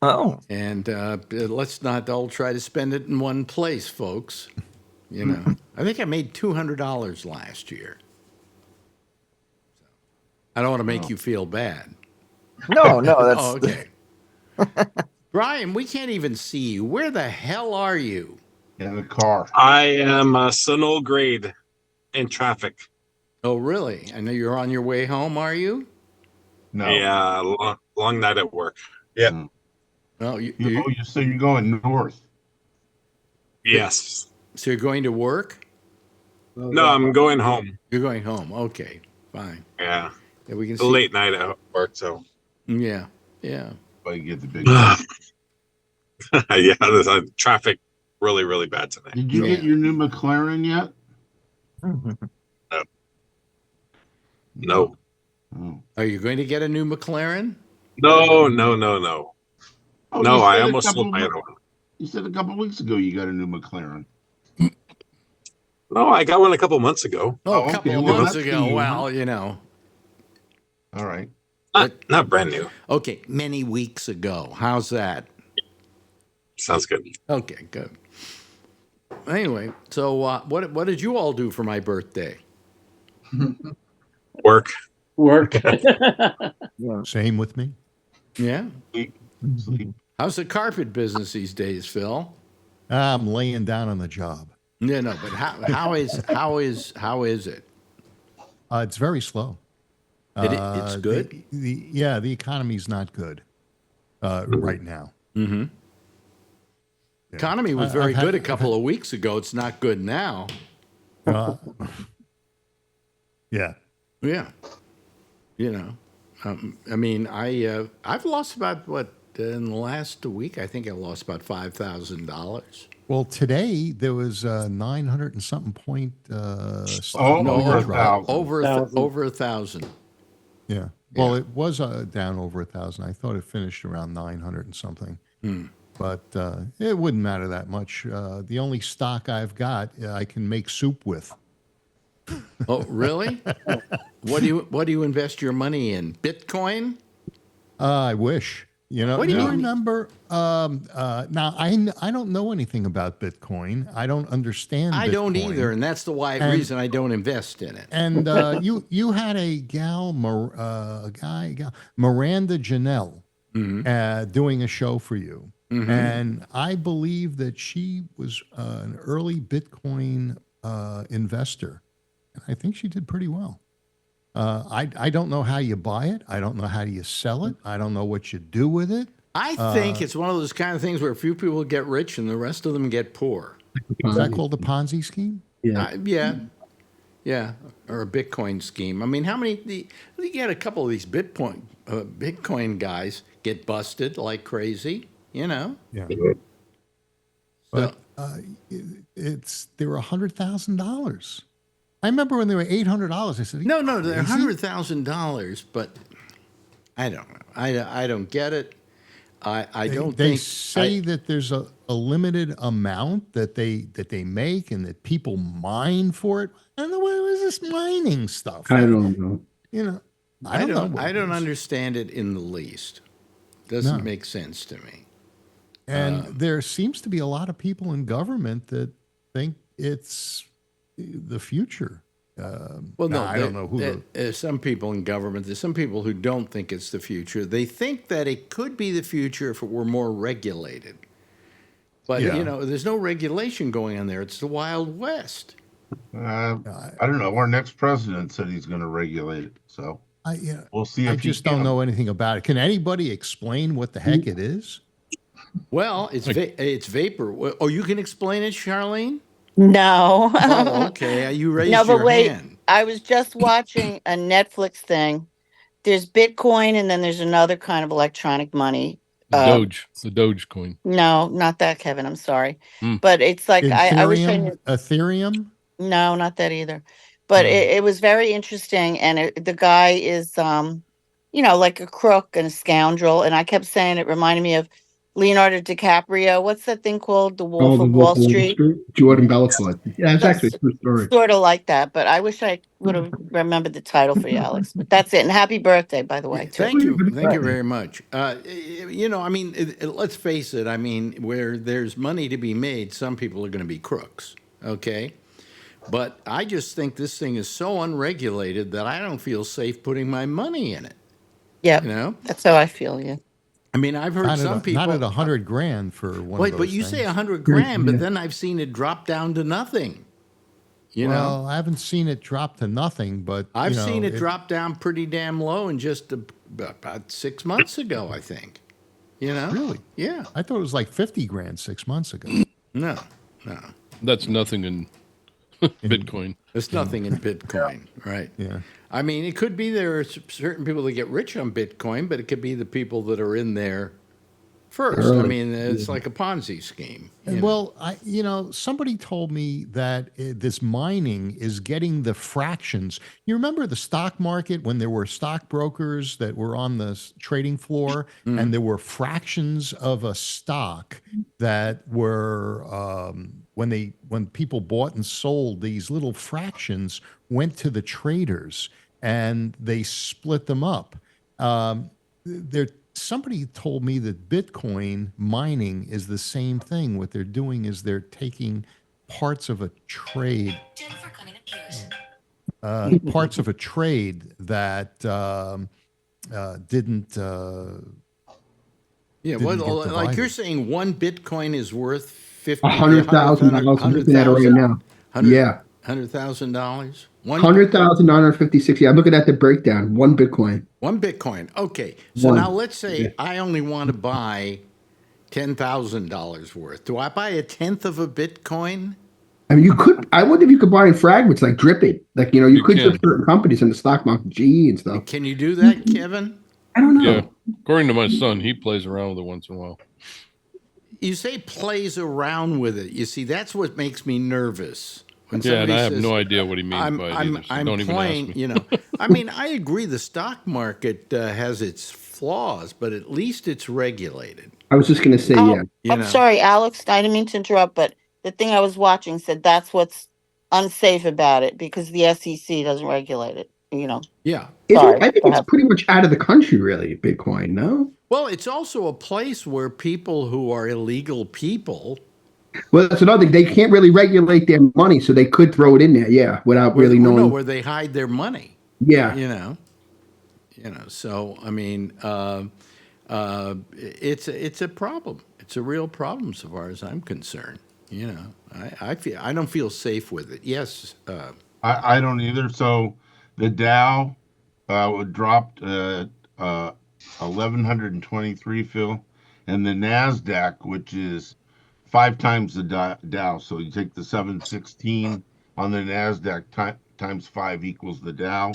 Oh, And let's not all try to spend it in one place, folks. You know, I think I made $200 last year. I don't want to make you feel bad. no, that's Oh, okay. Brian, we can't even see you. Where the hell are you? In the car. I am Sunol grade in traffic. Oh, really? I know you're on your way home, are you? No. Yeah, long night at work. Yeah. Oh, So you're going north. Yes. so you're going to work? No, I'm going home. You're going home. Okay, fine. Yeah. Yeah, we can It's a see. late night at work, so. Yeah, yeah. But you get the big. Yeah, there's traffic really, really bad today. Did you get your new McLaren yet? No. Oh. Are you going to get a new McLaren? No. Oh, No, you I said almost sold my other one. You said a couple of weeks ago you got a new McLaren. No, I got one a couple months ago. Oh, a couple okay. of Well, months that's ago. new. Well, you know. All right. Not brand new. Okay, many weeks ago. How's that? Sounds good. Okay, good. Anyway, so what did you all do for my birthday? Work. Same with me. Yeah. Sleep. How's the carpet business these days, Phil? I'm laying down on the job. Yeah, no, but how is it? It's very slow. It's good. The economy's not good right now. Mm-hmm. Yeah. Economy was very good a couple of weeks ago. It's not good now. Yeah. Yeah. You know, I mean, I've lost about in the last week. I think I lost about $5,000. Well, today there was 900 and something point. Over 1,000. Over 1,000. Yeah. Well, it was down over 1,000. I thought it finished around 900 and something. But it wouldn't matter that much. The only stock I've got, I can make soup with. Oh, really? What do you invest your money in? Bitcoin? I wish. You know, What do do you you mean? remember? Now, I don't know anything about Bitcoin. I don't understand. I don't Bitcoin. either, and that's the reason I don't invest in it. And you had a gal, Miranda Janelle, doing a show for you, and I believe that she was an early Bitcoin investor, and I think she did pretty well. I don't know how you buy it. I don't know how you sell it. I don't know what you do with it. I think it's one of those kind of things where a few people get rich and the rest of them get poor. Is that called a Ponzi scheme? Yeah, or a Bitcoin scheme. I mean, how many? You get a couple of these Bitcoin guys get busted like crazy. you know. Yeah. So, But they were $100,000. I remember when they were $800. I said, no, they're crazy? $100,000, but I don't know. I don't get it. I don't They think say that there's a limited amount that they make and that people mine for it. I don't know, what is this mining stuff? I don't know. You know, I don't know. What I it don't is. understand it in the least. Doesn't No. make sense to me. And there seems to be a lot of people in government that think it's the future. Well, no, I don't know who. There's some people in government. There's some people who don't think it's the future. They think that it could be the future if it were more regulated. But Yeah. you know, there's no regulation going on there. It's the Wild West. I don't know. Our next president said he's going to regulate it, so we'll see. I If just he don't can. know anything about it. Can anybody explain what the heck it is? Well, it's vapor. Oh, you can explain it, Charlene? No. Oh, okay. You raised No, but your wait. hand. I was just watching a Netflix thing. There's Bitcoin, and then there's another kind of electronic money. The Doge coin. No, not that, Kevin. I'm sorry. Hmm. But it's like I wish I knew. Ethereum? No, not that either. But it was very interesting, and the guy is, like a crook and a scoundrel. And I kept saying it reminded me of Leonardo DiCaprio. What's that thing called? The Wolf of Wall Street. Jordan Belfort. Yeah, it's actually a true story. Sort of like that, but I wish I would have remembered the title for you, Alex. But that's it. And happy birthday, by the way. Too. Thank you very much. I mean, let's face it. I mean, where there's money to be made, some people are going to be crooks. Okay, but I just think this thing is so unregulated that I don't feel safe putting my money in it. Yeah, you know, that's how I feel. Yeah. I mean, I've heard some people not at $100,000 for one. Wait, of those but you things. say $100,000, but then I've seen it drop down to nothing. You know, I haven't seen it drop to nothing, but I've seen it drop down pretty damn low, and just about 6 months ago, I think. You know, really? Yeah, I thought it was like $50,000 6 months ago. No. That's nothing in Bitcoin. There's nothing in Bitcoin, right? Yeah. I mean, it could be there are certain people that get rich on Bitcoin, but it could be the people that are in there first. I mean, it's like a Ponzi scheme. Well, somebody told me that this mining is getting the fractions. You remember the stock market when there were stockbrokers that were on the trading floor and there were fractions of a stock that were when people bought and sold, these little fractions went to the traders and they split them up. Somebody told me that Bitcoin mining is the same thing. What they're doing is they're taking parts of a trade, parts of a trade that didn't. Like you're saying, one Bitcoin is worth $100,000. I'm looking at it right now. Yeah, $100,000. $100,956. Yeah, I'm looking at the breakdown. One Bitcoin. One Bitcoin. Okay. So now let's say I only want to buy $10,000 worth. Do I buy a tenth of a Bitcoin? I mean, you could. I wonder if you could buy in fragments, like drip it. Like you could drip certain companies in the stock market, GE and stuff. Can you do that, Kevin? I don't know. Yeah, according to my son, he plays around with it once in a while. You say plays around with it. You see, that's what makes me nervous. When and I have says, no idea what he means by it either, so don't even ask me. You know, I mean, I agree the stock market has its flaws, but at least it's regulated. I was just going to say, yeah. I'm sorry, Alex. I didn't mean to interrupt, but the thing I was watching said that's what's unsafe about it because the SEC doesn't regulate it. Yeah. I think it's pretty much out of the country, really, Bitcoin, no? Well, it's also a place where people who are illegal people. Well, that's another thing. They can't really regulate their money, so they could throw it in there, without really knowing. No, where they hide their money. Yeah. You know. So I mean, it's a problem. It's a real problem, so far as I'm concerned. I don't feel safe with it. Yes. I don't either. So the Dow dropped 1,123, Phil, and the NASDAQ, which is 5 times the Dow. So you take the 716 on the NASDAQ times 5 equals the Dow.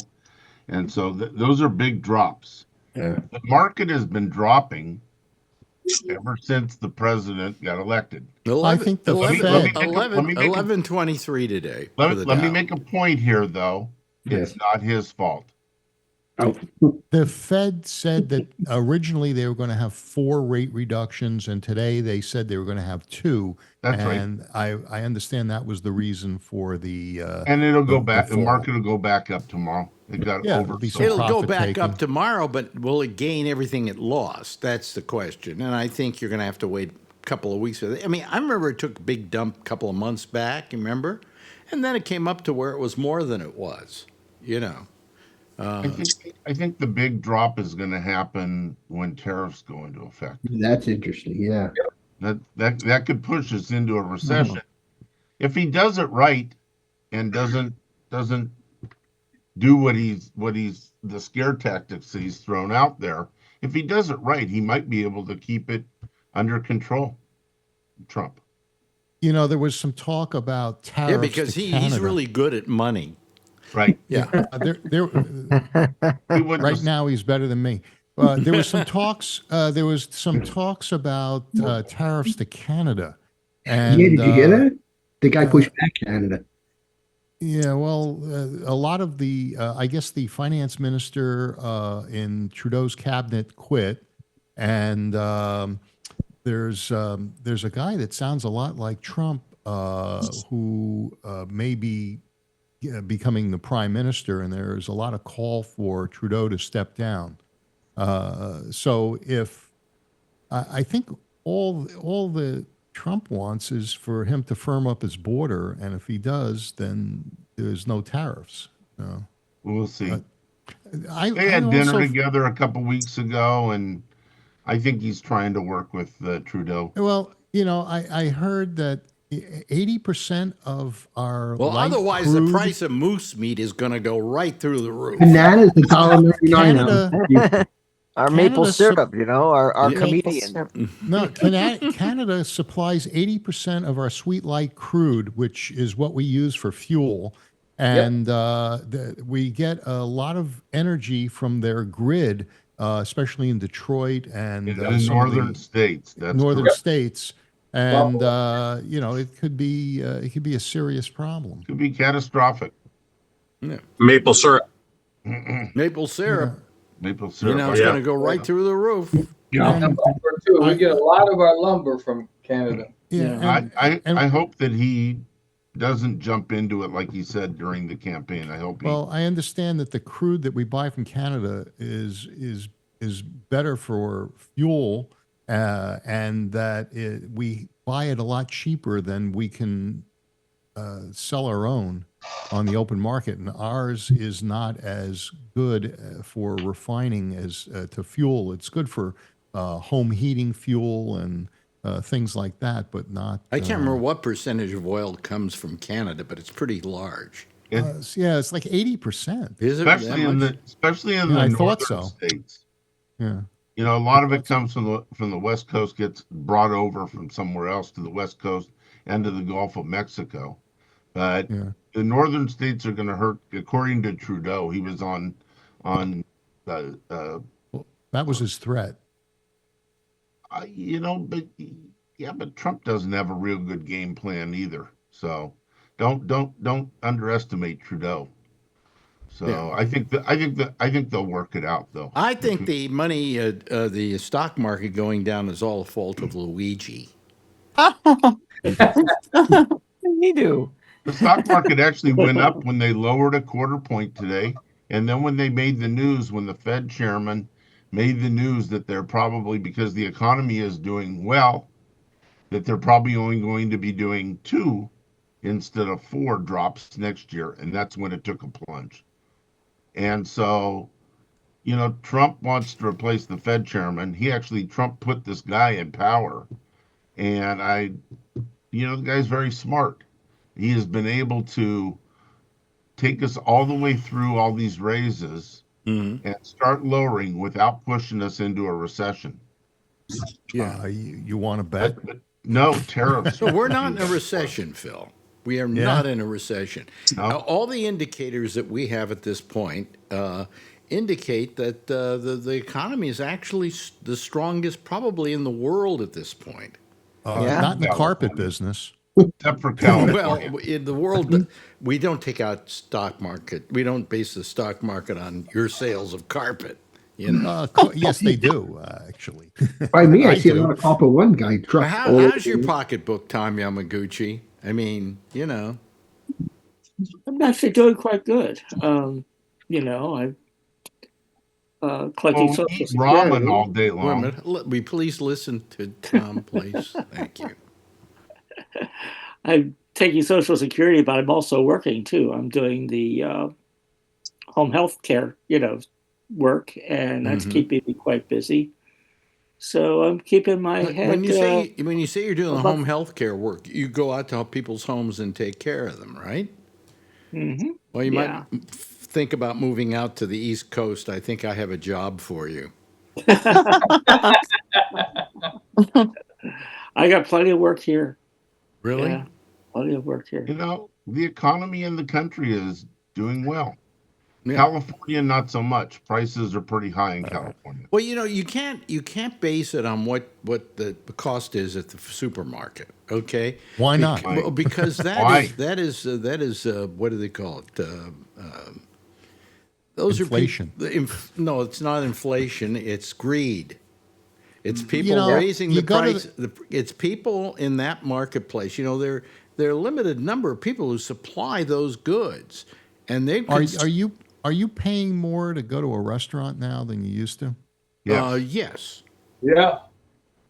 And so those are big drops. Yeah. The market has been dropping ever since the president got elected. I think the Fed. 11:23 today. Let me make a point here, though. Yes. It's not his fault. Oh. The Fed said that originally they were going to have 4 rate reductions, and today they said they were going to have 2. That's right. And I understand that was the reason for the. And it'll go back. The fall. market will go back up tomorrow. It got over. It'll go back up tomorrow, but will it gain everything it lost? That's the question. And I think you're going to have to wait a couple of weeks. I mean, I remember it took a big dump a couple of months back. You remember? And then it came up to where it was more than it was. You know. I think the big drop is going to happen when tariffs go into effect. That's interesting. Yeah. That could push us into a recession. If he does it right and doesn't do what he's the scare tactics he's thrown out there, if he does it right, he might be able to keep it under control. Trump. You know, there was some talk about tariffs. Yeah, because he's really good at money. Right. Yeah. Right now, he's better than me. There was some talks. There was some talks about tariffs to Canada. And, did you hear that? The guy pushed back Canada. Yeah, well, a lot of the, I guess the finance minister in Trudeau's cabinet quit, and there's a guy that sounds a lot like Trump who may be becoming the prime minister, and there's a lot of call for Trudeau to step down. So if I think all the Trump wants is for him to firm up his border, and if he does, then there's no tariffs. We'll see. They had dinner together a couple weeks ago, and I think he's trying to work with Trudeau. Well, you know, I heard that 80% of our otherwise crude, the price of moose meat is going to go right through the roof. Bananas, $1.99. Our maple syrup, you know, our comedian. No, Canada supplies 80% of our sweet light crude, which is what we use for fuel. And we get a lot of energy from their grid, especially in Detroit and in the northern states. That's northern correct. States. And you know, it could be a serious problem. Could be catastrophic. Yeah. Maple syrup. Maple syrup. Yeah. Maple syrup. You know, it's going to go right through the roof. Yeah. Lumber too. We get a lot of our lumber from Canada. Yeah. I hope that he doesn't jump into it like he said during the campaign. I hope. Well, I understand that the crude that we buy from Canada is better for fuel. And that we buy it a lot cheaper than we can sell our own on the open market, and ours is not as good for refining as to fuel. It's good for home heating fuel and things like that, but not. I can't remember what percentage of oil comes from Canada, but it's pretty large. Yeah, it's like 80%. Is it? Especially in the northern states. Yeah. You know, a lot of it comes from the West Coast, gets brought over from somewhere else to the West Coast and to the Gulf of Mexico. But the northern states are going to hurt, according to Trudeau. He was on. That was his threat. You know, but Trump doesn't have a real good game plan either. So don't underestimate Trudeau. So I think they'll work it out, though. I think the money, the stock market going down is all the fault of Luigi. You do. The stock market actually went up when they lowered a quarter point today, and then when they made the news, when the Fed chairman made the news that they're probably, because the economy is doing well, that they're probably only going to be doing 2 instead of 4 drops next year, and that's when it took a plunge. And so, you know, Trump wants to replace the Fed chairman. Trump put this guy in power. And the guy's very smart. He has been able to take us all the way through all these raises and start lowering without pushing us into a recession. Yeah. You want to bet? But no, tariffs. No, we're not in a recession, Phil. We are not in a recession. No. Now, all the indicators that we have at this point indicate that the economy is actually the strongest probably in the world at this point. Not in the carpet business. Except for California. Well, in the world, we don't take out stock market. We don't base the stock market on your sales of carpet. You know? Yes, they do, actually. By me, I see a lot of Copper One guy trucks. How's your pocketbook, Tom Yamaguchi? I mean, you know. I'm actually doing quite good. You know, I'm collecting social Eat security. ramen all day Wait a long. minute. Let me please listen to Tom, please. Thank you. I'm taking Social Security, but I'm also working too. I'm doing the home health care, work, and that's keeping me quite busy. So I'm keeping my head. When you say you're doing the home health care work, you go out to people's homes and take care of them, right? Mm-hmm. Well, you might think about moving out to the East Coast. I think I have a job for you. I got plenty of work here. Really? Yeah, plenty of work here. You know, the economy in the country is doing well. Yeah. California, not so much. Prices are pretty high in California. Well, you can't base it on what the cost is at the supermarket. Okay. Why not? Because that is what do they call it? Those inflation. No, it's not inflation. It's greed. It's people raising the price. It's people in that marketplace. There are a limited number of people who supply those goods, and they Are you paying more to go to a restaurant now than you used to? Yes. Yeah.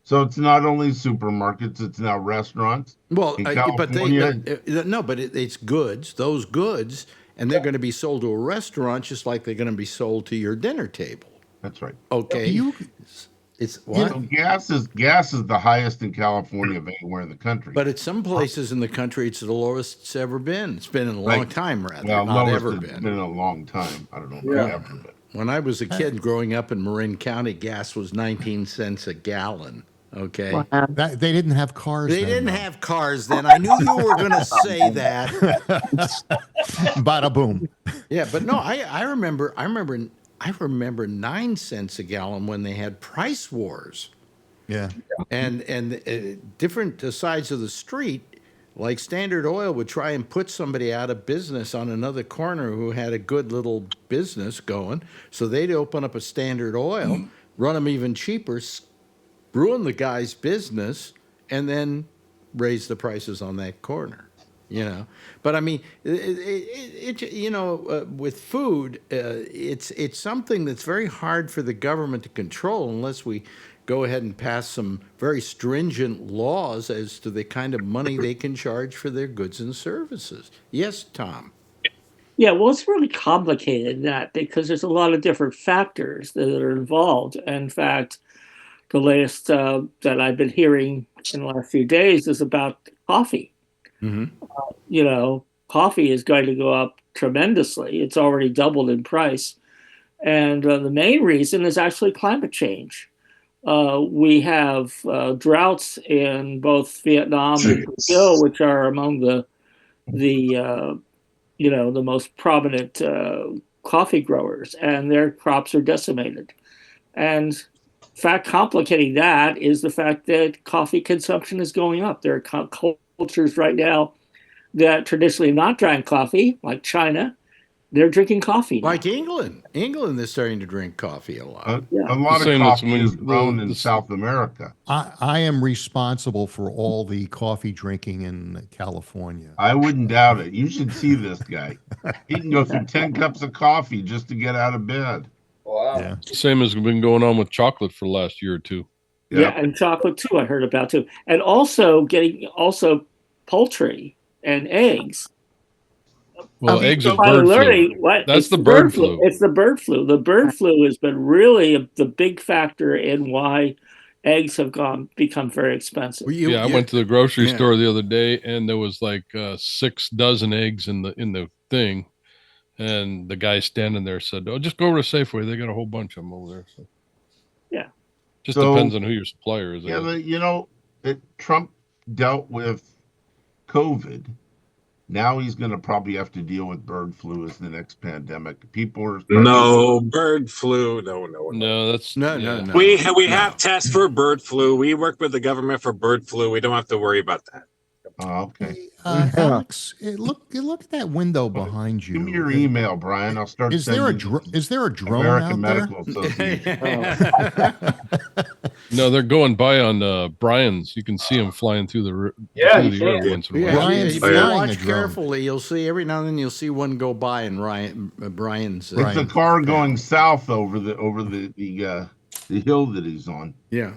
So it's not only supermarkets; it's now restaurants. Well, in but California, it's goods. Those goods, and they're going to be sold to a restaurant just like they're going to be sold to your dinner table. That's right. Okay. It's what? So gas is the highest in California of anywhere in the country. But at some places in the country, it's the lowest it's ever been. It's been in a long time, rather. Well, not lowest ever it's been. been in a long time. I don't know about ever, but When I was a kid growing up in Marin County, gas was 19 cents a gallon. Okay. Wow. They didn't have cars. They then, didn't though. have cars then. I knew you were going to say that. Bada boom. Yeah, but no, I remember 9 cents a gallon when they had price wars. Yeah. And different sides of the street, like Standard Oil would try and put somebody out of business on another corner who had a good little business going. So they'd open up a Standard Oil, run them even cheaper, ruin the guy's business, and then raise the prices on that corner. But I mean, with food, it's something that's very hard for the government to control unless we go ahead and pass some very stringent laws as to the kind of money they can charge for their goods and services. Yes, Tom. Yeah, well, it's really complicated because there's a lot of different factors that are involved. In fact, the latest that I've been hearing in the last few days is about coffee. Mm-hmm. Coffee is going to go up tremendously. It's already doubled in price. And the main reason is actually climate change. We have droughts in both Vietnam and Brazil, which are among the most prominent coffee growers, and their crops are decimated. And fact complicating that is the fact that coffee consumption is going up. There are cultures right now that traditionally not drank coffee, like China. They're drinking coffee now. Like England. England is starting to drink coffee a lot. A lot of coffee is grown in South America. I am responsible for all the coffee drinking in California. I wouldn't doubt it. You should see this guy. He can go through 10 cups of coffee just to get out of bed. Wow. Yeah. Same as been going on with chocolate for the last year or two. Yeah, and chocolate too, I heard about too. And also poultry and eggs. Well, eggs are bird flu. That's the bird flu. It's the bird flu. The bird flu has been really the big factor in why eggs have become very expensive. I went to the grocery store the other day, and there was like 6 dozen eggs in the thing, and the guy standing there said, "Oh, just go over to Safeway. They got a whole bunch of them over there." So, yeah, just depends on who your supplier is. Yeah, but Trump dealt with COVID Now he's going to probably have to deal with bird flu as the next pandemic. People are No bird flu. No. No, that's No. We have tests for bird flu. We work with the government for bird flu. We don't have to worry about that. Oh, okay. Alex, look at that window behind you. Give me your email, Brian. I'll start. Is there a drone American out there? Medical Association. No, they're going by on Brian's. You can see them flying through the Yeah, through you the air can. once in a while. Brian's if you flying a watch drone. carefully, you'll see every now and then you'll see one go by, and Brian's. It's a car going south over the hill that he's on. Yeah.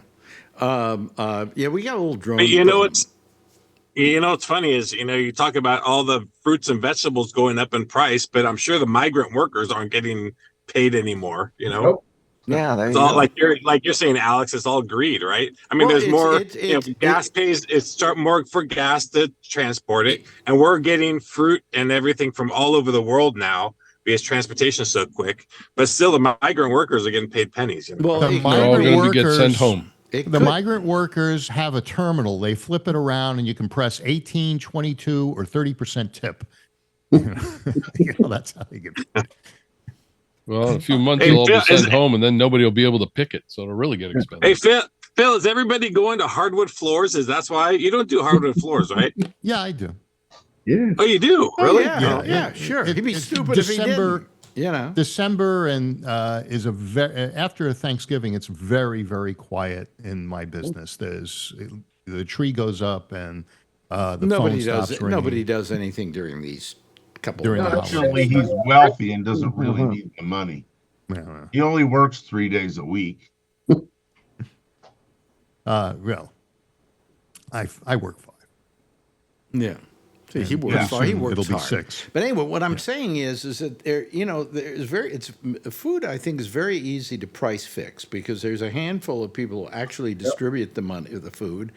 We got a little drone. But what's funny is, you talk about all the fruits and vegetables going up in price, but I'm sure the migrant workers aren't getting paid anymore. Nope. Yeah, there It's you all go. like you're saying, Alex. It's all greed, right? I mean, there's more. Gas pays. It's more for gas to transport it, and we're getting fruit and everything from all over the world now because transportation is so quick. But still, the migrant workers are getting paid pennies. Well, The They're all migrant going to get sent workers- home. The migrant workers have a terminal. They flip it around and you can press 18, 22, or 30% tip. That's how you get. Well, in a few months, Hey, they'll all be Phil, sent home, and then nobody will be able to pick it. So it'll really get expensive. Hey, Phil, is everybody going to hardwood floors? That's why you don't do hardwood floors, right? Yeah, I do. Yeah. Oh, you do? Really? Yeah, sure. He'd be It's stupid if he didn't. December and is after Thanksgiving. It's very, very quiet in my business. The tree goes up and the phone stops ringing. Nobody does anything during these couple. During of the months. Fortunately, he's wealthy and doesn't really need the money. Yeah. He only works 3 days a week. Well, I work 5. Yeah. See, he works. pretty He soon works it'll be hard. 6. But anyway, what I'm saying is that food. I think is very easy to price fix because there's a handful of people who actually distribute the food,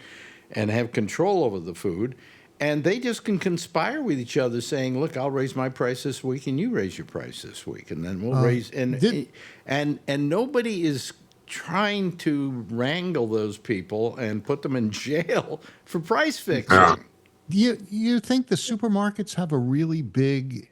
and have control over the food, and they just can conspire with each other, saying, "Look, I'll raise my price this week, and you raise your price this week, and then we'll raise." And nobody is trying to wrangle those people and put them in jail for price fixing. Do you think the supermarkets have a really big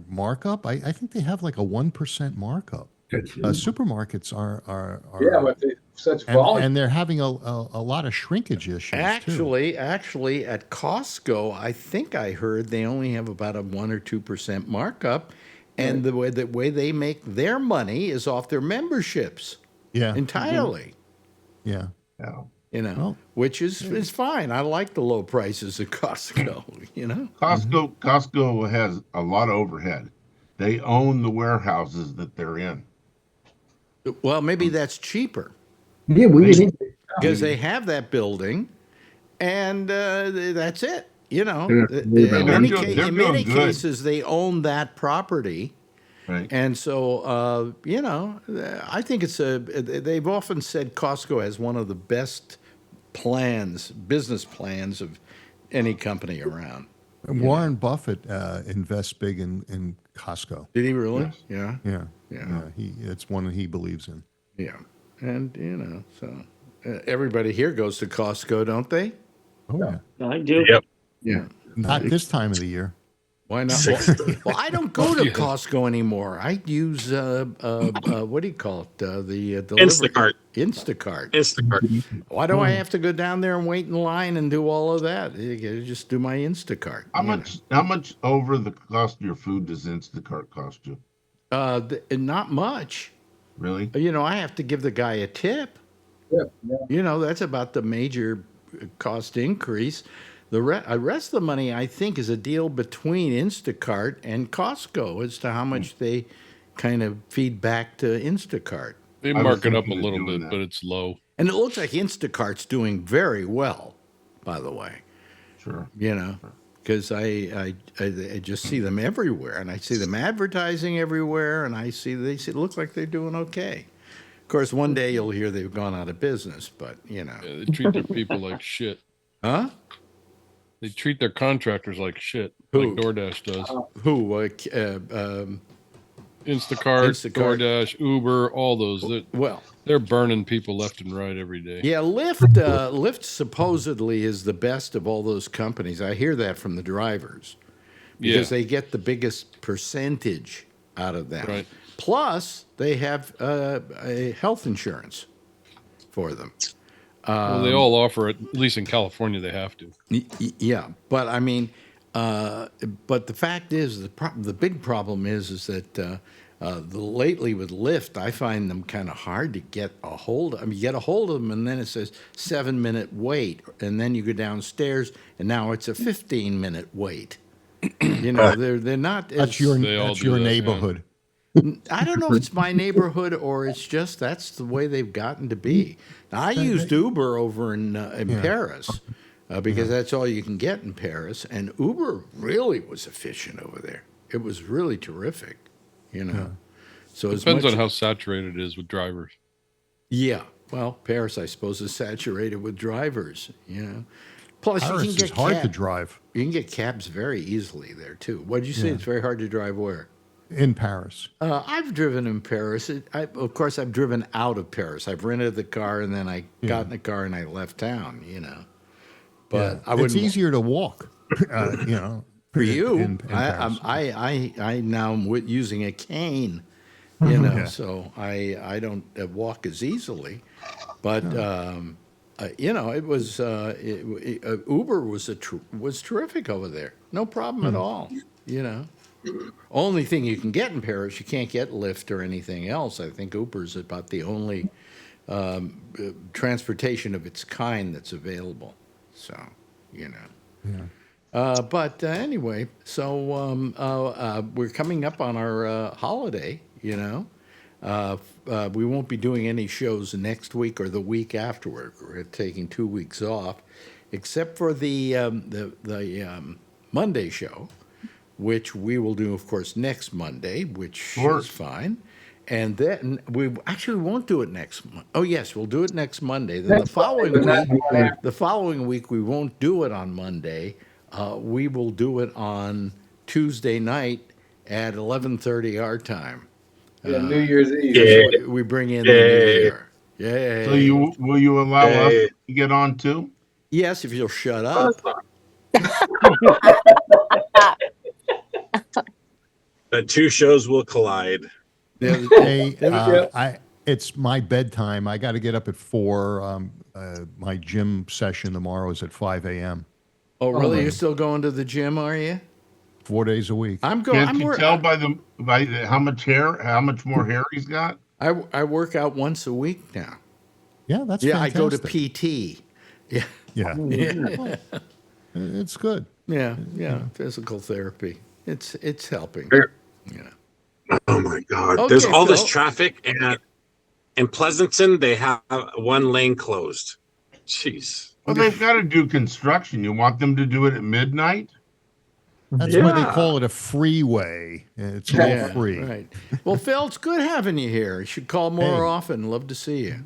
markup? I think they have like a 1% markup. Supermarkets are but such volume, and they're having a lot of shrinkage issues. Actually, at Costco, I think I heard they only have about a 1 or 2% markup, and the way they make their money is off their memberships. Yeah, entirely. Yeah. Which is fine. I like the low prices at Costco. Costco has a lot of overhead. They own the warehouses that they're in. Well, maybe that's cheaper. Yeah, because they have that building, and that's it. In many cases, they own that property. Right. And so, I think they've often said Costco has one of the best business plans of any company around. Warren Buffett invests big in Costco. Did he really? Yes. Yeah. It's one that he believes in. Yeah. And, so everybody here goes to Costco, don't they? Oh, yeah. I do. Yep. Yeah. Not this time of the year. Why not? Well, I don't go to Costco anymore. I use what do you call it? The Instacart. Instacart. Why do I have to go down there and wait in line and do all of that? You just do my Instacart. How much over the cost of your food does Instacart cost you? Not much. Really? I have to give the guy a tip. Yeah. That's about the major cost increase. The rest of the money, I think, is a deal between Instacart and Costco as to how much they kind of feed back to Instacart. They mark it up a little bit, but it's low. And it looks like Instacart's doing very well, by the way. Sure. Because I just see them everywhere, and I see them advertising everywhere, and they look like they're doing okay. Of course, one day you'll hear they've gone out of business, but Yeah, they treat their people like shit. Huh? They treat their contractors like shit, Who? like DoorDash does. Who? Instacart, DoorDash, Uber, all those. They're burning people left and right every day. Yeah, Lyft supposedly is the best of all those companies. I hear that from the drivers. because they get the biggest percentage out of them. Right. Plus, they have a health insurance for them. Well, they all offer it. At least in California, they have to. Yeah, but I mean, but the fact is, the big problem is that lately with Lyft, I find them kind of hard to get a hold of. I mean, you get a hold of them, and then it says 7-minute wait, and then you go downstairs, and now it's a 15-minute wait. You know, they're not. That's your neighborhood. I don't know if it's my neighborhood or it's just that's the way they've gotten to be. Now, I used Uber over in Paris because that's all you can get in Paris, and Uber really was efficient over there. It was really terrific, you know. So Depends on how saturated it is with drivers. Yeah, well, Paris, I suppose, is saturated with drivers. You know, plus Paris you can get is hard to drive. You can get cabs very easily there too. What did you say? It's very hard to drive where? In Paris. I've driven in Paris. Of course, I've driven out of Paris. I've rented the car, and then I got in the car and I left town, you know. But I wouldn't. It's easier to walk, you know. For you, in Paris. I now am using a cane, you know, so I don't walk as easily. But, you know, it was Uber was terrific over there. No problem at all, you know. Only thing you can get in Paris, you can't get Lyft or anything else. I think Uber's about the only transportation of its kind that's available. So, you know. But anyway, so we're coming up on our holiday, you know. We won't be doing any shows next week or the week afterward. We're taking 2 weeks off, except for the Monday show, which we will do, of course, next Monday, which is fine. And then we actually won't do it next month. Oh, yes, we'll do it next Monday. Then the following week, we won't do it on Monday. We will do it on Tuesday night at 11:30 our time. New Year's Eve. We bring in the new year. Yay. So will you allow us to get on too? Yes, if you'll shut up. The two shows will collide. Hey, it's my bedtime. I got to get up at 4. My gym session tomorrow is at 5 a.m. Oh, really? You're still going to the gym, are you? 4 days a week. I'm going. Can't you tell by how much more hair he's got? I work out once a week now. Yeah, that's I fantastic. go to PT. Yeah. Yeah. Well, it's good. Yeah. Physical therapy. It's helping. Yeah. Oh my God! Okay, There's all this Phil. traffic, and in Pleasanton they have one lane closed. Jeez. Well, they've got to do construction. You want them to do it at midnight? That's why they call it a freeway. It's all free. Right. Well, Phil, it's good having you here. You should call more often. Love to see you.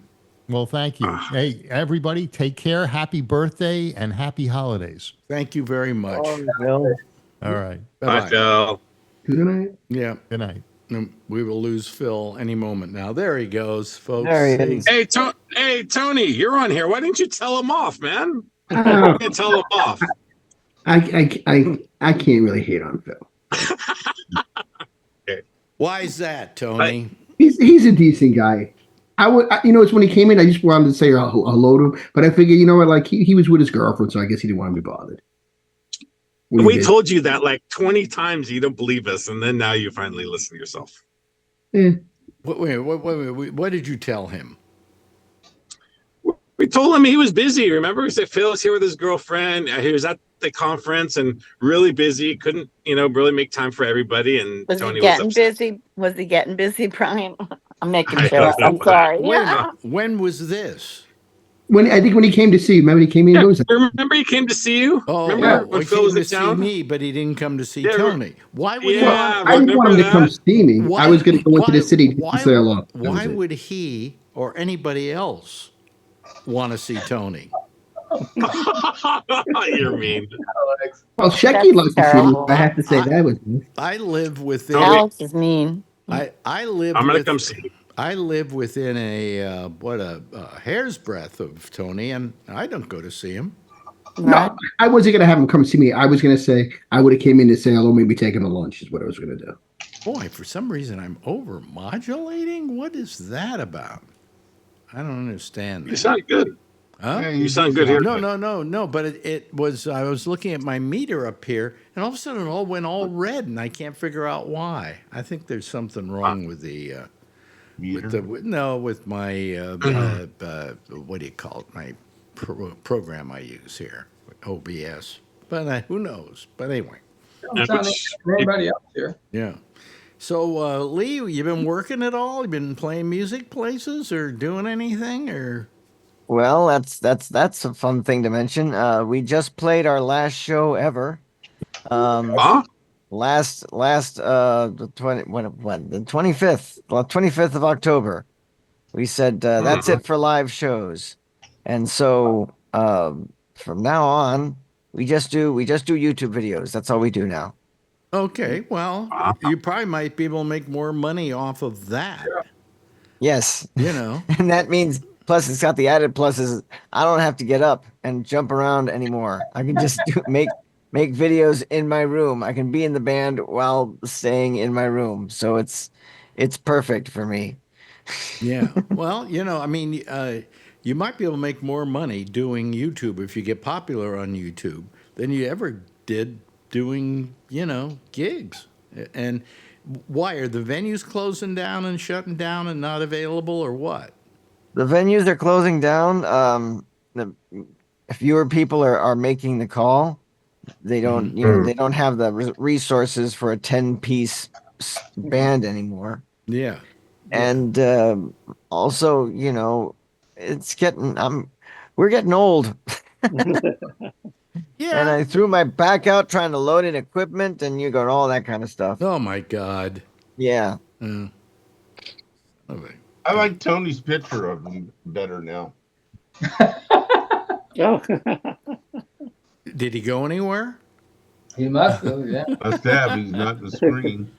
Well, thank you. Hey, everybody, take care. Happy birthday and happy holidays. Thank you very much. All right. Bye, Phil. Good night. Yeah. Good night. We will lose Phil any moment now. There he goes, folks. There he is. Hey, Tony, you're on here. Why didn't you tell him off, man? You can't tell him off. I can't really hate on Phil. Okay. Why is that, Tony? He's a decent guy. It's when he came in, I just wanted to say hello to him, but I figured, you know what, like he was with his girlfriend, so I guess he didn't want to be bothered. We told you that like 20 times. You don't believe us, and then now you finally listen to yourself. Yeah. Wait, what did you tell him? We told him he was busy. Remember, we said Phil's here with his girlfriend. He was at the conference and really busy. Couldn't, really make time for everybody. And Was Tony he getting was upset. busy? Was he getting busy, Brian? I'm making sure. I'm sorry. When was this? I think when he came to see you, remember he came in? Remember he came to see you? Remember when he Phil came was to in town? see me, but he didn't come to see Tony. Why would I didn't want him to come see me. I was going to go into the city to say hello. Why would he or anybody else want to see Tony? You're mean. Well, Shecky likes to see me. I have to say that was. I live within. Alex is mean. I live. I'm gonna come see you. I live within a hair's breadth of Tony, and I don't go to see him. Right. No, I wasn't gonna have him come see me. I was gonna say I would have came in to say hello, maybe take him to lunch is what I was gonna do. Boy, for some reason I'm over modulating. What is that about? I don't understand. You sound good. Huh? Yeah, You sound good here. No. But it was. I was looking at my meter up here, and all of a sudden it all went all red, and I can't figure out why. I think there's something wrong with the Meter? with my what do you call it? My program I use here, OBS. But who knows? But anyway, It's not for everybody else here. yeah. So Lee, you been working at all? You been playing music places or doing anything or? Well, that's a fun thing to mention. We just played our last show ever. Last the 25th, well, 25th of October. We said that's it for live shows, and so from now on we just do YouTube videos. That's all we do now. Okay, well, you probably might be able to make more money off of that. Yes, and that means plus it's got the added pluses. I don't have to get up and jump around anymore. I can just make videos in my room. I can be in the band while staying in my room, so it's perfect for me. Yeah. Well, I mean, you might be able to make more money doing YouTube if you get popular on YouTube than you ever did doing, gigs. And why are the venues closing down and shutting down and not available, or what? The venues are closing down. The fewer people are making the call. They don't, they don't have the resources for a 10-piece band anymore. Yeah. And also, it's we're getting old. Yeah. And I threw my back out trying to load in equipment and all that kind of stuff. Oh my God. Yeah. I like Tony's picture of him better now. Oh. Did he go anywhere? He must have, yeah. Must have. He's not the screen.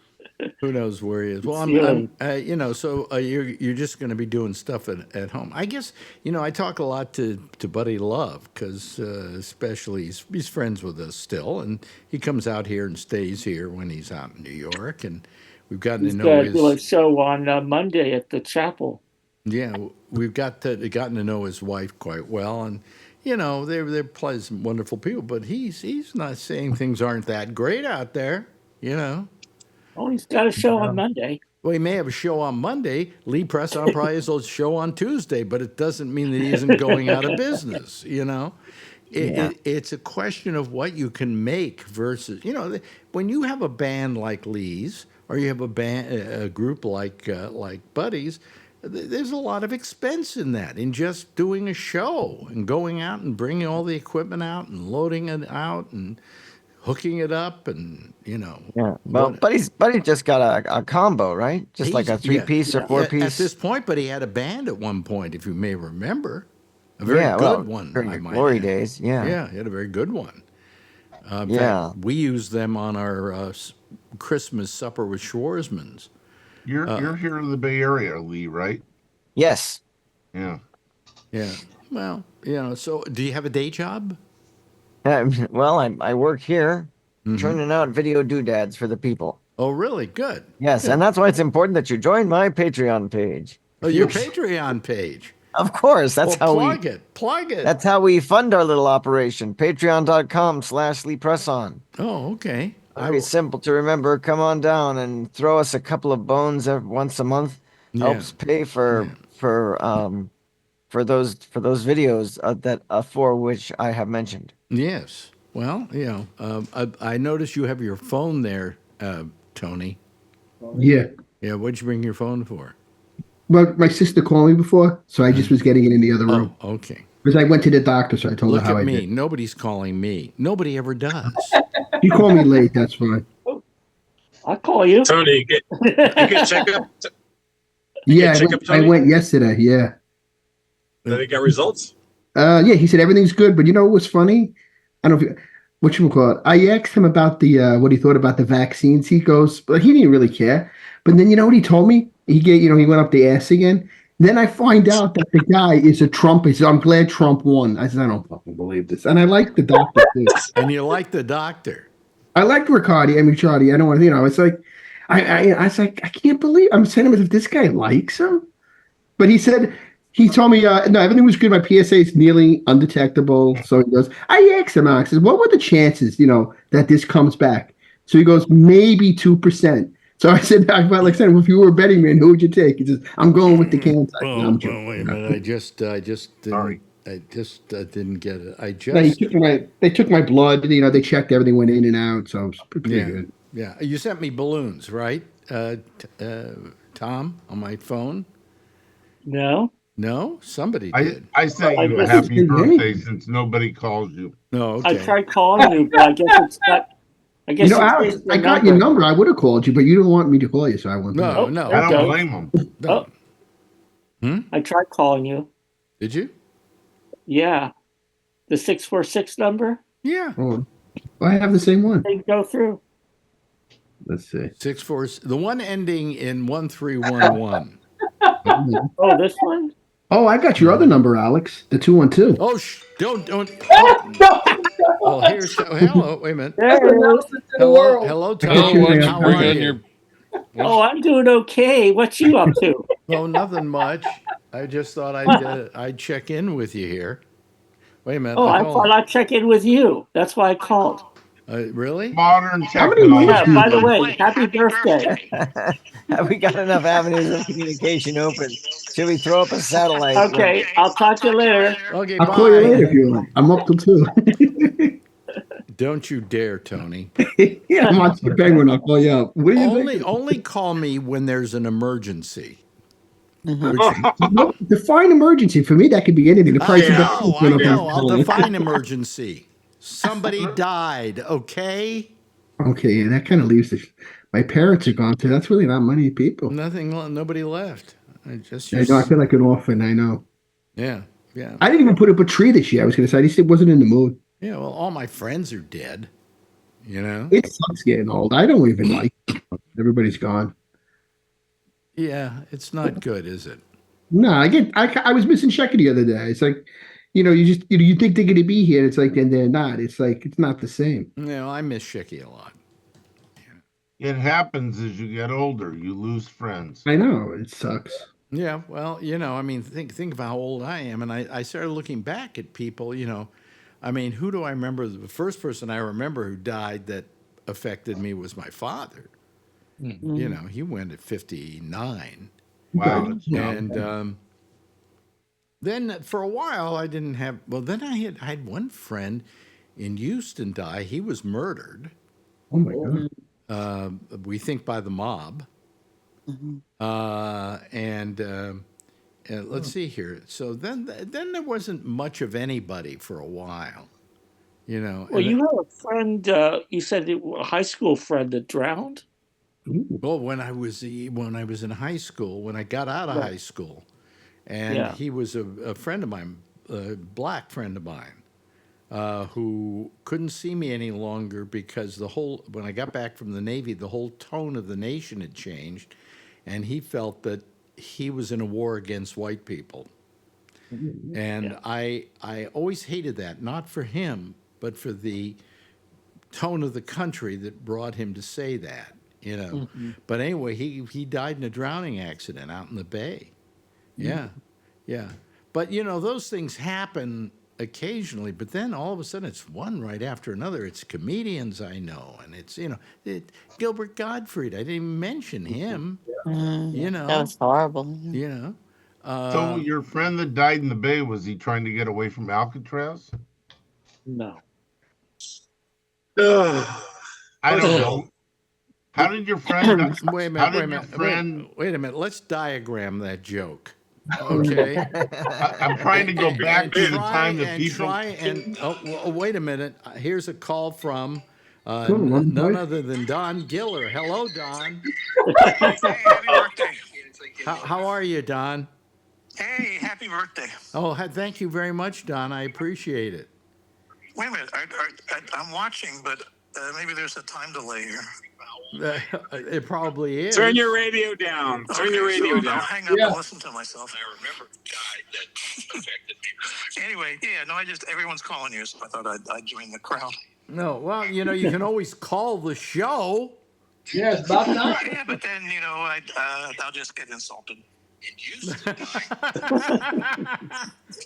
Who knows where he is? Well, I'm so you're just going to be doing stuff at home. I guess, I talk a lot to Buddy Love because especially he's friends with us still, and he comes out here and stays here when he's out in New York, and we've gotten to know his do a show on Monday at the chapel. Yeah, we've gotten to know his wife quite well, and they're pleasant, wonderful people. But he's not saying things aren't that great out there, Oh, he's got a show on Monday. Well, he may have a show on Monday. Lee Presson probably has a show on Tuesday, but it doesn't mean that he isn't going out of business, It's a question of what you can make versus, when you have a band like Lee's or you have a group like Buddy's, there's a lot of expense in that, in just doing a show and going out and bringing all the equipment out and loading it out and hooking it up and, Yeah. Well, Buddy just got a combo, right? Just like a 3-piece or 4-piece. At this point, but he had a band at one point, if you may remember. A very good one. During your glory days, yeah. Yeah, he had a very good one. In Yeah. fact, we used them on our Christmas supper with Schwarzman's. You're here in the Bay Area, Lee, right? Yes. Yeah. Yeah. Well, so do you have a day job? Well, I work here turning out video doodads for the people. Oh, really? Good. Yes, Good. and that's why it's important that you join my Patreon page. Oh, your Patreon page. Of course, that's how plug it. Plug it. That's how we fund our little operation. Patreon.com/Lee Presson. Oh, okay. Very simple to remember. Come on down and throw us a couple of bones once a month. Helps pay for those videos that for which I have mentioned. Yes. Well, I noticed you have your phone there, Tony. Yeah. Yeah. What'd you bring your phone for? Well, my sister called me before, so I just was getting it in the other room. Oh, okay. Because I went to the doctor, so I told her how I did. Look at me. Nobody's calling me. Nobody ever does. You call me late, that's fine. I'll call you. Tony, you get checkup. Yeah, I went yesterday. Yeah. Did they get results? Yeah, he said everything's good, but what was funny? I don't know what you call it. I asked him about the what he thought about the vaccines. He goes, but he didn't really care. But then you know what he told me? He gave, he went up the ass again, Then I find out that the guy is a Trump. He said, "I'm glad Trump won." I said, "I don't fucking believe this." And I like the doctor too. And you like the doctor. I like Riccardi. I mean, Charlie. I don't want to. It's like, I was like, I can't believe. I'm saying to myself, this guy likes him. But he told me, no, everything was good. My PSA is nearly undetectable. So he goes, I asked him, I said, what were the chances, that this comes back? So he goes, maybe 2%. So I said, I felt like saying, well, if you were a betting man, who would you take? He says, I'm going with the Kansas. Well, wait a minute. I just didn't get it. They took my blood. They checked everything, went in and out. So it was pretty good. Yeah. You sent me balloons, right, Tom, on my phone? No. No, somebody did. I sent you a happy birthday since nobody calls you. No, okay. I tried calling you, but I guess it's not. I guess Alex, I got your number. I would have called you, but you don't want me to call you, so I won't. No. I don't blame him. No. I tried calling you. Did you? Yeah. The 646 number? Yeah. Oh, I have the same one. They go through. Let's see. 64. The one ending in 1311. Oh, this one? Oh, I got your other number, Alex. The 212. Oh, don't. Well, hello. Wait a minute. Hello, Tom. How are you? Oh, I'm doing okay. What you up to? Oh, nothing much. I just thought I'd check in with you here. Wait a minute. Oh, I thought I'd check in with you. That's why I called. Really? Modern technology. Yeah, by the way, happy birthday. Have we got enough avenues of communication open? Should we throw up a satellite? Okay, I'll talk to you later. Okay, I'll call you later if you want. I'm up till 2. Don't you dare, Tony. Yeah, I'm on the Penguin. I'll call you up. What do you only call me when there's an emergency. Define emergency. For me, that could be anything. The price of I know. I'll define emergency. Somebody died, okay? Okay, yeah, that kind of leaves my parents are gone too. That's really not many people. Nobody left. I feel like an orphan. I know. Yeah. I didn't even put up a tree this year. I was going to say I just wasn't in the mood. Yeah, well, all my friends are dead. It sucks getting old. I don't even like it. Everybody's gone. Yeah, it's not good, is it? No, I was missing Shecky the other day. It's like, you think they're going to be here. It's like, and they're not. It's like, it's not the same. I miss Shecky a lot. It happens as you get older. You lose friends. I know. It sucks. Yeah, well, think of how old I am. And I started looking back at people, who do I remember? The first person I remember who died that affected me was my father. Mm-hmm. He went at 59. Wow. And then for a while I didn't have. Well, then I had one friend in Houston die. He was murdered. Oh my God. We think by the mob. Mm-hmm. And let's see here. So then there wasn't much of anybody for a while. Well, you have a friend. You said a high school friend that drowned. Well, when I was in high school, when I got out of high school, and he was a friend of mine, a black friend of mine, who couldn't see me any longer because when I got back from the Navy, the whole tone of the nation had changed, and he felt that he was in a war against white people. And I always hated that, not for him, but for the tone of the country that brought him to say that. Mm-hmm. But anyway, he died in a drowning accident out in the bay. Yeah. But those things happen occasionally. But then all of a sudden, it's one right after another. It's comedians I know, and it's Gilbert Gottfried. I didn't even mention him. That was horrible. So your friend that died in the bay, was he trying to get away from Alcatraz? No. I don't know. How did your friend? Wait a minute. Let's diagram that joke. Okay. I'm trying to go back to the time that people. Wait a minute. Here's a call from none other than Don Giller. Hello, Don. Hey, happy birthday. How are you, Don? Hey, happy birthday. Oh, thank you very much, Don. I appreciate it. Wait a minute. I'm watching, but maybe there's a time delay here. It probably is. Turn your radio down. Turn your radio down. I'll hang up and listen to myself. I remember a guy that affected me. Anyway, no, everyone's calling you, so I thought I'd join the crowd. No, well, you can always call the show. Yeah, it's about time. Yeah, but then, I'll just get insulted.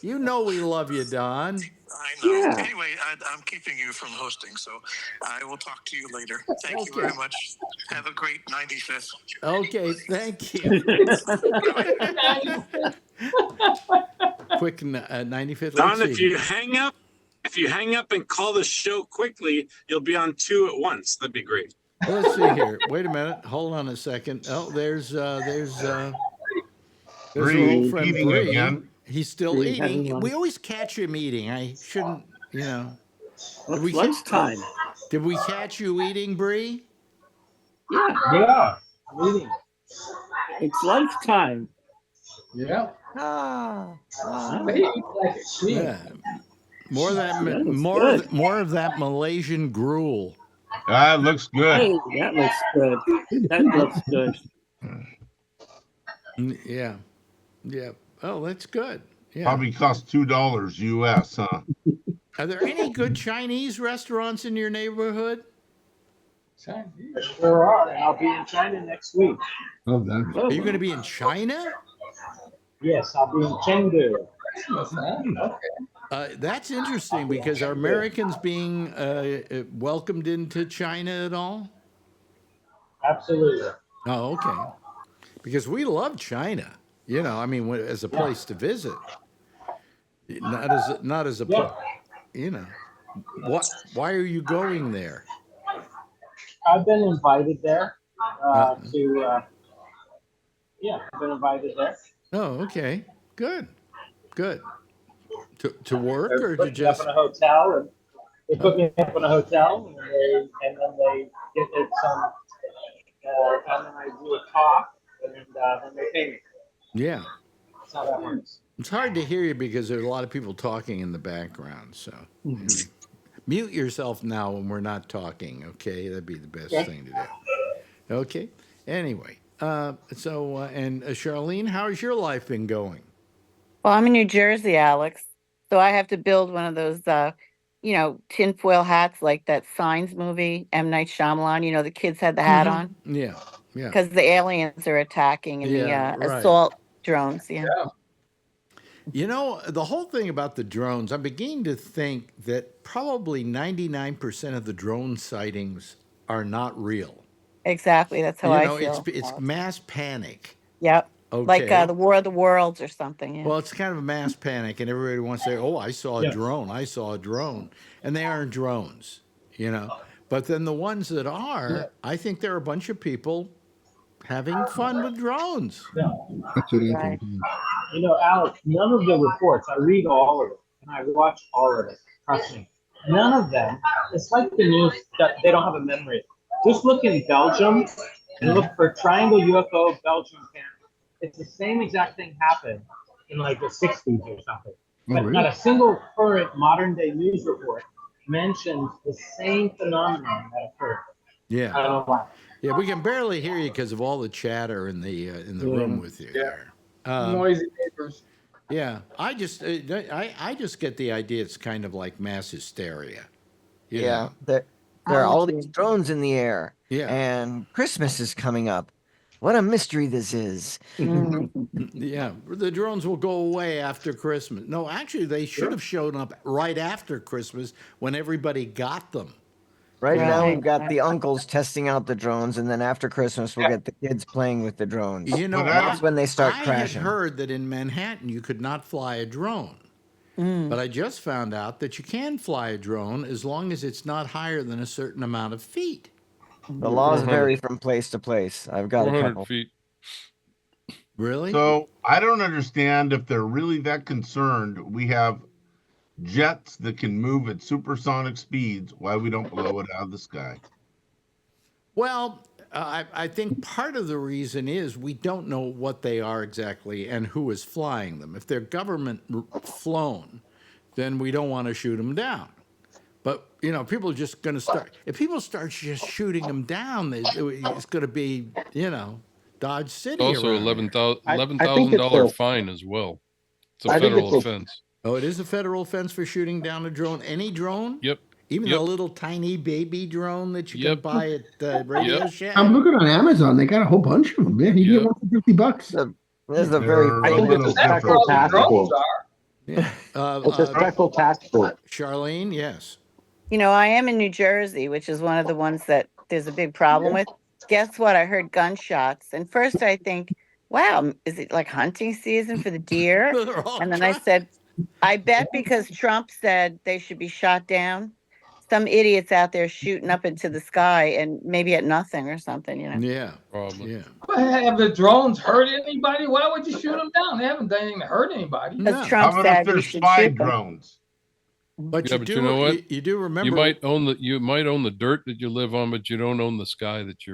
You know we love you, Don. I know. Yeah. Anyway, I'm keeping you from hosting, so I will talk to you later. Thank you very much. Have a great 95th. Okay, thank you. Quick 95th. Don, Let's if see. you hang up and call the show quickly, you'll be on 2 at once. That'd be great. Let's see here. Wait a minute. Hold on a second. Oh, there's our old friend eating Bree. again. He's still eating. We always catch him eating. I shouldn't, It's lunchtime. Did we catch you eating, Bree? Yeah. Eating. It's lunchtime. Yeah. Ah. But he eats like a queen. Yeah. More of that Malaysian gruel. That looks good. Hey, that looks good. That looks good. Yeah. Yeah. Oh, that's good. Yeah. Probably cost $2 US, huh? Are there any good Chinese restaurants in your neighborhood? There are, and I'll be in China next week. Oh, that. Are you going to be in China? Yes, I'll be in Chengdu. That's interesting because are Americans being welcomed into China at all? Absolutely. Oh, okay. Because we love China. As a place to visit. Not as a why are you going there? I've been invited there I've been invited there. Oh, okay. Good. To work or to Put me just up in a hotel, and they put me up in a hotel, and then they get some, and then I do a talk, and then they pay me. Yeah. That's how that works. It's hard to hear you because there's a lot of people talking in the background. So mute yourself now when we're not talking. Okay, that'd be the best thing to do. Okay. Anyway, and Charlene, how's your life been going? Well, I'm in New Jersey, Alex. So I have to build one of those, tinfoil hats like that Signs movie, M. Night Shyamalan. The kids had the hat on. Yeah. Because the aliens are attacking and the assault drones. Yeah. The whole thing about the drones, I'm beginning to think that probably 99% of the drone sightings are not real. Exactly. That's how I feel. It's mass panic. Yep. Okay. Like the War of the Worlds or something. Yeah. Well, it's kind of a mass panic, and everybody wants to say, "Oh, I saw a drone. I saw a drone," and they aren't drones, But then the ones that are, I think there are a bunch of people having fun with drones. That's what I think. Alex, none of the reports, I read all of it, and I watch all of it. Trust me. None of them, it's like the news that they don't have a memory. Just look in Belgium and look for triangle UFO Belgium camp. It's the same exact thing happened in like the 60s or something. But not a single current modern day news report mentions the same phenomenon that occurred. Yeah. I don't know why. Yeah, we can barely hear you because of all the chatter in the room with you. Yeah. There. Noisy neighbors. Yeah, I just get the idea it's kind of like mass hysteria. Yeah, there are all these drones in the air. Yeah. And Christmas is coming up. What a mystery this is. Yeah, the drones will go away after Christmas. No, actually, they should have shown up right after Christmas when everybody got them. Right now, we've got the uncles testing out the drones, and then after Christmas, we'll get the kids playing with the drones. That's when they start crashing. I had heard that in Manhattan, you could not fly a drone. But I just found out that you can fly a drone as long as it's not higher than a certain amount of feet. The laws vary from place to place. I've got a couple. Feet. Really? So I don't understand if they're really that concerned. We have jets that can move at supersonic speeds. Why we don't blow it out of the sky? Well, I think part of the reason is we don't know what they are exactly and who is flying them. If they're government flown, then we don't want to shoot them down. But people are just going to start. If people start just shooting them down, it's going to be Dodge City. Also, around $11,000 fine as well. It's a federal offense. Oh, it is a federal offense for shooting down a drone. Any drone? Yep. Even the little tiny baby drone that you can buy at Radio Shack. I'm looking on Amazon. They got a whole bunch of them. Yeah, you get one for $50. There's a very. I think it's a special task force. Yeah. It's a special task force. Charlene, yes. I am in New Jersey, which is one of the ones that there's a big problem with. Guess what? I heard gunshots. And first I think, wow, is it like hunting season for the deer? And then I said, I bet because Trump said they should be shot down, some idiots out there shooting up into the sky and maybe at nothing or something, Yeah, probably. Yeah. Have the drones hurt anybody? Why would you shoot them down? They haven't done anything to hurt anybody. Because Trump said you should shoot them. But But you know what? You do remember you might own the dirt that you live on, but you don't own the sky that's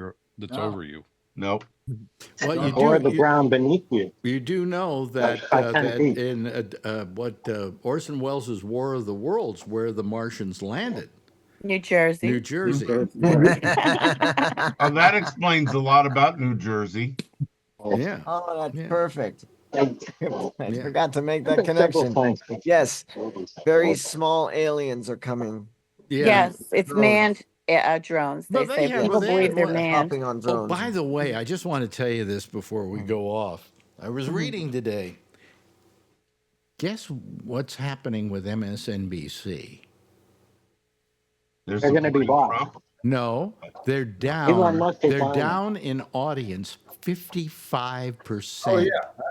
over you. Nope. Well, you Or do, the ground beneath you. You do know that, that in Orson Welles' War of the Worlds, where the Martians landed. New Jersey. New Jersey. That explains a lot about New Jersey. Yeah. Oh, that's perfect. I forgot to make that connection. Yes, very small aliens are coming. Yeah. Yes, it's manned drones. They say people believe they're manned. On drones. Oh, by the way, I just want to tell you this before we go off. I was reading today. Guess what's happening with MSNBC? They're going to be bought. No, they're down. Elon Musk is They're buying down in audience 55%. Oh yeah.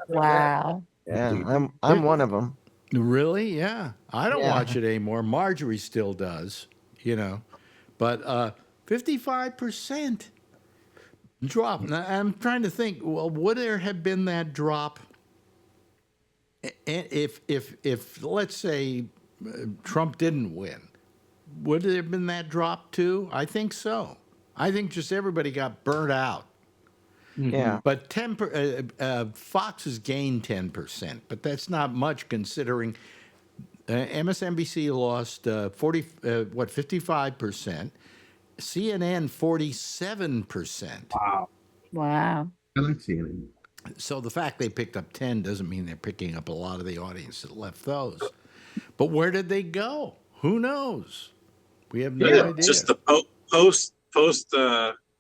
Wow. Yeah, I'm one of them. Really? Yeah. I don't watch it anymore. Marjorie still does, but 55% drop. Now, I'm trying to think. Well, would there have been that drop if let's say Trump didn't win? Would there have been that drop too? I think so. I think just everybody got burnt out. Yeah. But Fox has gained 10%, but that's not much considering MSNBC lost 55%, CNN 47%. Wow. I like CNN. So the fact they picked up 10 doesn't mean they're picking up a lot of the audience that left those. But where did they go? Who knows? We have no idea. Just the post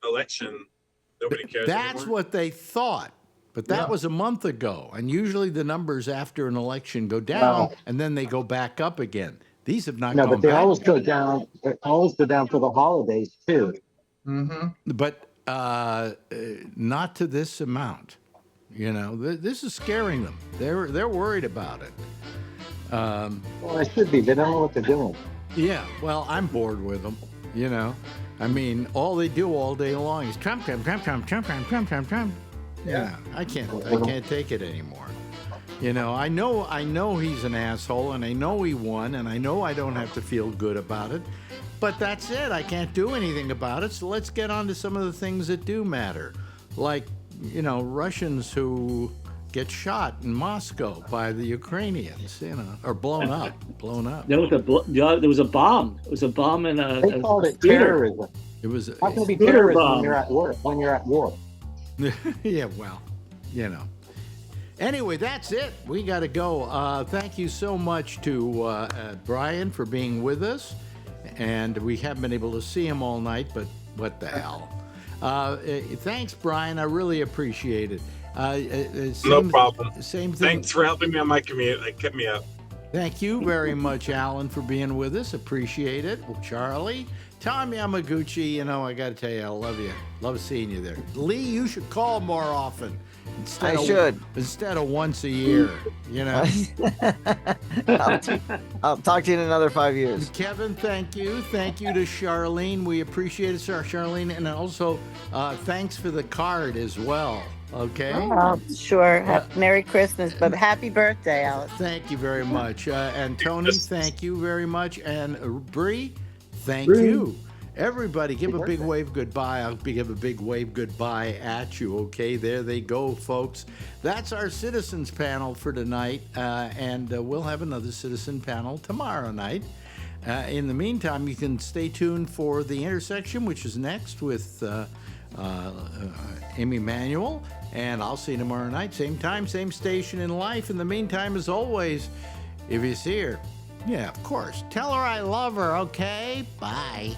election. Nobody cares That's anymore. what they thought. But that was a month ago. And usually the numbers after an election go down and then they go back up again. These have not gone back. No, but they always go down. They always go down for the holidays too. Mm-hmm. But not to this amount. This is scaring them. They're worried about it. Well, it should be. They don't know what they're doing. Yeah, well, I'm bored with them, I mean, all they do all day long is Trump, Trump, Trump, Trump, Trump, Trump, Trump, Trump, Trump. Yeah, I can't take it anymore. I know he's an asshole, and I know he won, and I know I don't have to feel good about it, but that's it. I can't do anything about it, so let's get on to some of the things that do matter, like, Russians who get shot in Moscow by the Ukrainians, or blown up. There was a bomb. It was a bomb in a. They called it theater. terrorism. It was. How can it be Theater terrorism bomb. when you're at work? When you're at war. Yeah, well, Anyway, that's it. We got to go. Thank you so much to Brian for being with us, and we haven't been able to see him all night, but what the hell? Thanks, Brian. I really appreciate it. No problem. Same thing. Thanks for helping me on my commute. It kept me up. Thank you very much, Alan, for being with us. Appreciate it. Well, Charlie, Tom Yamaguchi, I got to tell you, I love you. Love seeing you there. Lee, you should call more often. Instead of once a year, I'll talk to you in another 5 years. Kevin, thank you. Thank you to Charlene. We appreciate it, sir, Charlene. And also, thanks for the card as well. Okay? Oh, sure. Merry Christmas, but happy birthday, Alex. Thank you very much. And Tony, thank you very much. And Bree, thank you. Everybody, give a big wave goodbye. I'll give a big wave goodbye at you, okay? There they go, folks. That's our citizens panel for tonight, and we'll have another citizen panel tomorrow night. In the meantime, you can stay tuned for The Intersection, which is next with Amy Manuel. And I'll see you tomorrow night, same time, same station in life. In the meantime, as always, if you see her, yeah, of course, tell her I love her, okay? Bye.